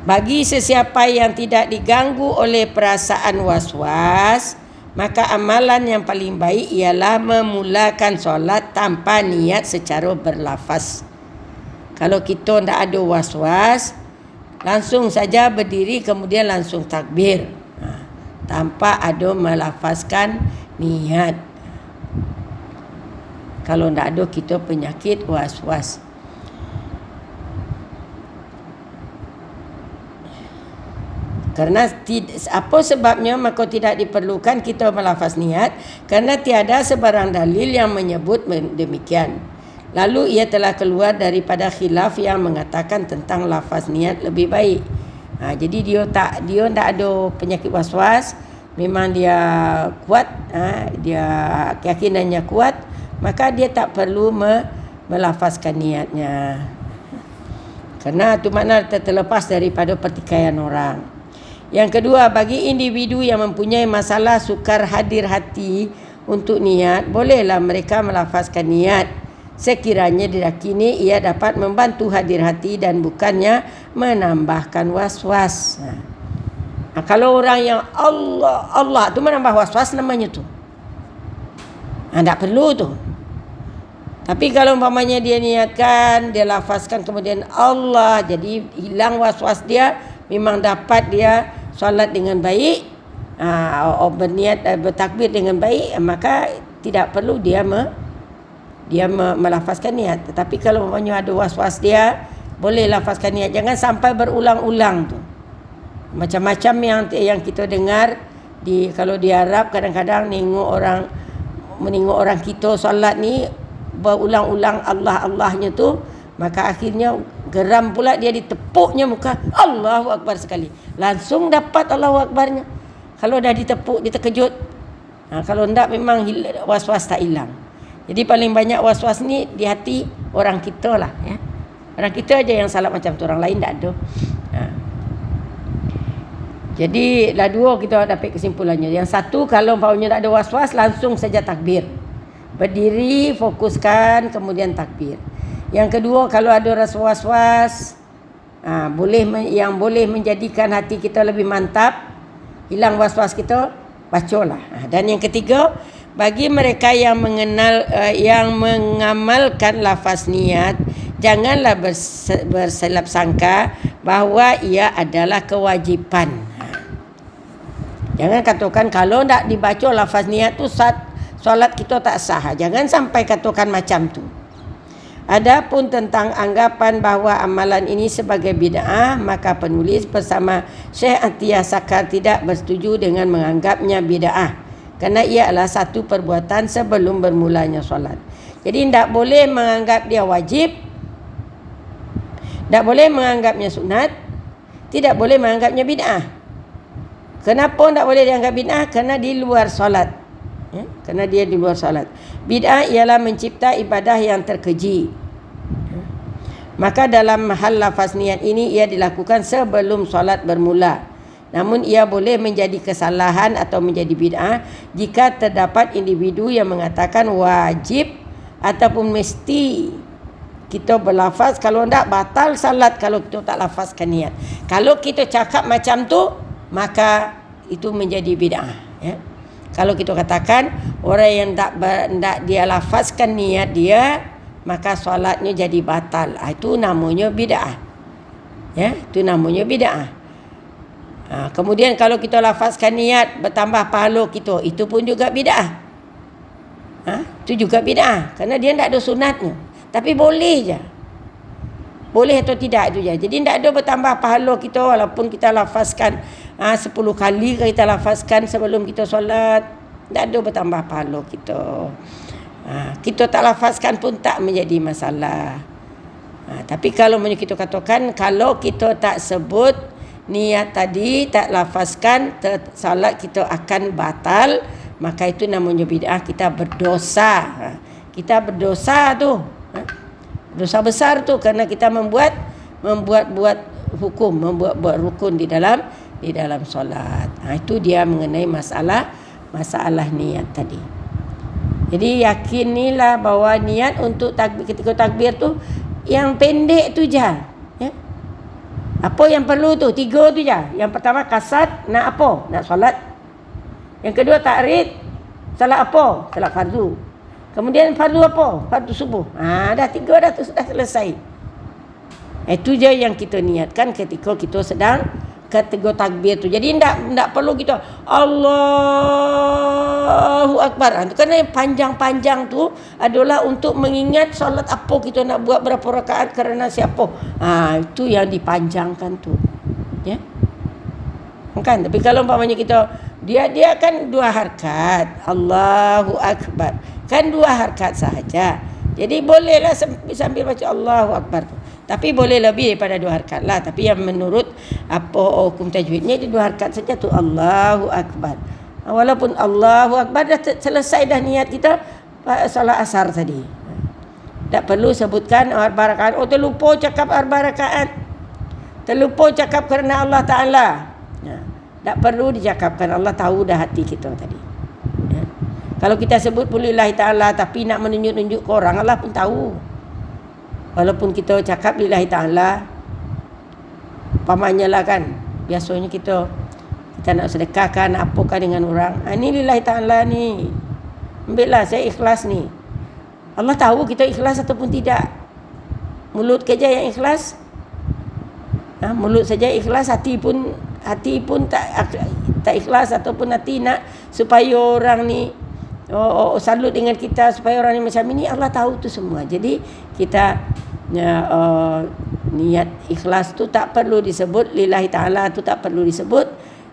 Speaker 1: Bagi sesiapa yang tidak diganggu oleh perasaan was-was, maka amalan yang paling baik ialah memulakan solat tanpa niat secara berlafaz. Kalau kita tidak ada was-was, langsung saja berdiri kemudian langsung takbir. Tanpa ada melafazkan niat. Kalau tidak ada kita penyakit was-was. Kerana apa sebabnya maka tidak diperlukan kita melafaz niat, kerana tiada sebarang dalil yang menyebut demikian. Lalu ia telah keluar daripada khilaf yang mengatakan tentang lafaz niat lebih baik. Jadi dia tak ada penyakit was-was, memang dia kuat, dia keyakinannya kuat, maka dia tak perlu melafazkan niatnya. Kerana itu makna terlepas daripada pertikaian orang. Yang kedua, bagi individu yang mempunyai masalah sukar hadir hati untuk niat, bolehlah mereka melafazkan niat sekiranya diyakini ia dapat membantu hadir hati dan bukannya menambahkan was-was. Kalau orang yang Allah tu menambah was-was namanya tu. Tak perlu tu. Tapi kalau umpamanya dia niatkan, dia lafazkan kemudian Allah, jadi hilang was-was dia, memang dapat dia solat dengan baik, berniat bertakbir dengan baik, maka tidak perlu dia melafazkan niat. Tetapi kalau umpamanya ada was-was dia, boleh lafazkan niat. Jangan sampai berulang-ulang tu. Macam-macam yang kita dengar kalau di Arab, kadang-kadang menengok orang kita solat ni berulang-ulang Allahnya tu, maka akhirnya geram pula dia, ditepuknya muka Allahu Akbar sekali, langsung dapat Allahu Akbarnya. Kalau dah ditepuk dia terkejut. Kalau tidak memang was-was tak hilang. Jadi paling banyak was-was ni di hati orang kita lah, ya. Orang kita aja yang salah macam tu, orang lain tak ada. Jadi lah dua kita dapat kesimpulannya. Yang satu, kalau umpamanya tak ada was-was, langsung saja takbir. Berdiri, fokuskan, kemudian takbir. Yang kedua, kalau ada rasa was-was, yang boleh menjadikan hati kita lebih mantap, hilang was-was kita, bacalah. Dan yang ketiga, bagi mereka yang mengamalkan lafaz niat, janganlah berselap sangka bahawa ia adalah kewajipan. Jangan katakan kalau tak dibaca lafaz niat tu solat kita tak sah. Jangan sampai katakan macam tu. Adapun tentang anggapan bahawa amalan ini sebagai bid'ah, maka penulis bersama Syekh Atiyah Sakar tidak bersetuju dengan menganggapnya bid'ah, kerana ia adalah satu perbuatan sebelum bermulanya solat. Jadi tidak boleh menganggap dia wajib, tidak boleh menganggapnya sunat, tidak boleh menganggapnya bid'ah. Kenapa tak boleh dianggap bid'ah? Kerana di luar solat. Ya? Kerana dia di luar solat. Bid'ah ialah mencipta ibadah yang terkeji. Maka dalam hal lafaz niat ini ia dilakukan sebelum solat bermula. Namun ia boleh menjadi kesalahan atau menjadi bid'ah jika terdapat individu yang mengatakan wajib ataupun mesti kita berlafaz. Kalau tak, batal salat kalau kita tak lafazkan niat. Kalau kita cakap macam tu, maka itu menjadi bid'ah. Ya? Kalau kita katakan orang yang tak dia lafazkan niat dia, maka solatnya jadi batal. Itu namanya bid'ah. Ya, itu namanya bid'ah. Kemudian kalau kita lafazkan niat bertambah pahala kita, itu pun juga bid'ah. Itu juga bid'ah kerana dia tak ada sunatnya. Tapi boleh je. Boleh atau tidak itu je. Jadi tak ada bertambah pahala kita walaupun kita lafazkan 10 kali kita lafazkan sebelum kita solat, tak ada bertambah pahala kita. Kita tak lafazkan pun tak menjadi masalah. Tapi kalau kita katakan kalau kita tak sebut niat tadi, tak lafazkan, salat kita akan batal, maka itu namanya bid'ah. Kita berdosa. Kita berdosa tu. Dosa besar tu kerana kita membuat hukum, membuat rukun di dalam solat. Itu dia mengenai masalah niat tadi. Jadi yakinilah bahawa niat untuk takbir, ketika takbir tu yang pendek tu je. Ya? Apa yang perlu tu? 3 tu je. Yang pertama kasat, nak apa? Nak solat. Yang kedua takrid, salat apa? Salat fardu. Kemudian fardu apa? Fardu subuh. Dah 3 dah tu, sudah selesai. Itu je yang kita niatkan ketika kita sedang ketiga takbir tu. Jadi tak perlu kita Allahu Akbar. Kerana yang panjang-panjang tu adalah untuk mengingat solat apa kita nak buat, berapa rakaat, kerana siapa. Itu yang dipanjangkan tu. Ya. Kan? Tapi kalau umpamanya kita dia kan 2 harakat. Allahu Akbar. Kan 2 harakat sahaja. Jadi bolehlah sambil baca Allahu Akbar tu. Tapi boleh lebih daripada 2 harakat lah. Tapi yang menurut apa hukum tajwidnya, di 2 harakat saja tu Allahu Akbar. Walaupun Allahu Akbar dah selesai dah niat kita salat asar tadi. Tak perlu sebutkan 4 rakaat. Terlupa cakap 4 rakaat. Terlupa cakap kerana Allah Ta'ala. Tak perlu dicakapkan. Allah tahu dah hati kita tadi. Kalau kita sebut lillahi ta'ala tapi nak menunjuk-nunjuk ke orang, Allah pun tahu. Walaupun kita cakap lillahi ta'ala, pamannya lah kan, biasanya kita nak sedekahkan apakan dengan orang, ini lillahi ta'ala ni, ambillah saya ikhlas ni. Allah tahu kita ikhlas ataupun tidak. Mulut kerja yang ikhlas, mulut saja ikhlas, hati pun tak ikhlas, ataupun hati nak supaya orang ni salut dengan kita, supaya orang ni macam ini, Allah tahu tu semua. Jadi kita niat ikhlas tu tak perlu disebut, lillahi ta'ala tu tak perlu disebut,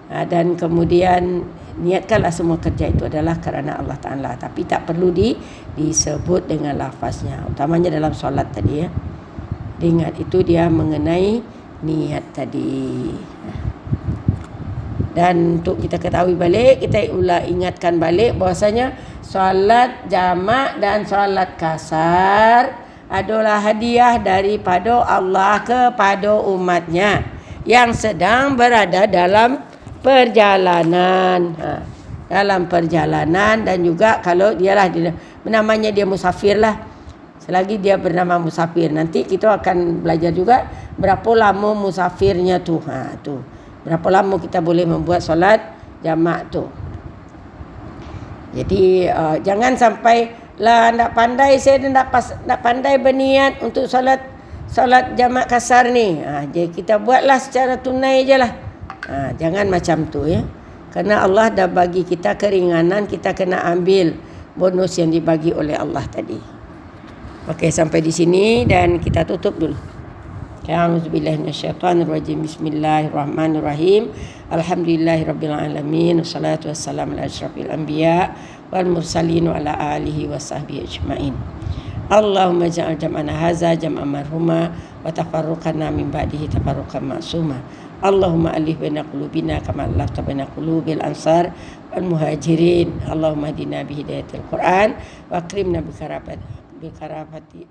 Speaker 1: dan kemudian niatkanlah semua kerja itu adalah kerana Allah Ta'ala, tapi tak perlu disebut dengan lafaznya, utamanya dalam solat tadi ya. Ingat itu dia mengenai niat tadi. Dan untuk kita ketahui balik, kita ingatkan balik bahwasanya solat jamak dan solat kasar adalah hadiah daripada Allah kepada umatnya yang sedang berada dalam perjalanan. Dalam perjalanan, dan juga kalau namanya dia musafir lah. Selagi dia bernama musafir, nanti kita akan belajar juga berapa lama musafirnya tu. Berapa lama kita boleh membuat solat jamak tu. Jadi jangan sampai lah nak pandai, saya nak pandai berniat untuk solat jamak kasar ni. Jadi kita buatlah secara tunai je lah. Jangan macam tu ya. Kerana Allah dah bagi kita keringanan, kita kena ambil bonus yang dibagi oleh Allah tadi. Okey, sampai di sini dan kita tutup dulu. A'udzubillahi minasyaitonirrajim. Bismillahirrahmanirrahim. Alhamdulillahirabbil alamin. Wassalatu wassalamu ala asyrafil anbiya wal mursalin wa ala alihi wasahbihi ajmain. Allahumma ja'al jam'ana hadza jam'an marhuma wa tafarruqana min ba'dihi tafarruqan ma'suma. Allahumma alif baina qulubina kama allafta baina qulubil ansar wal muhajirin. Allahumma hadina bi hidayatil Qur'an wa akrimna bi karafati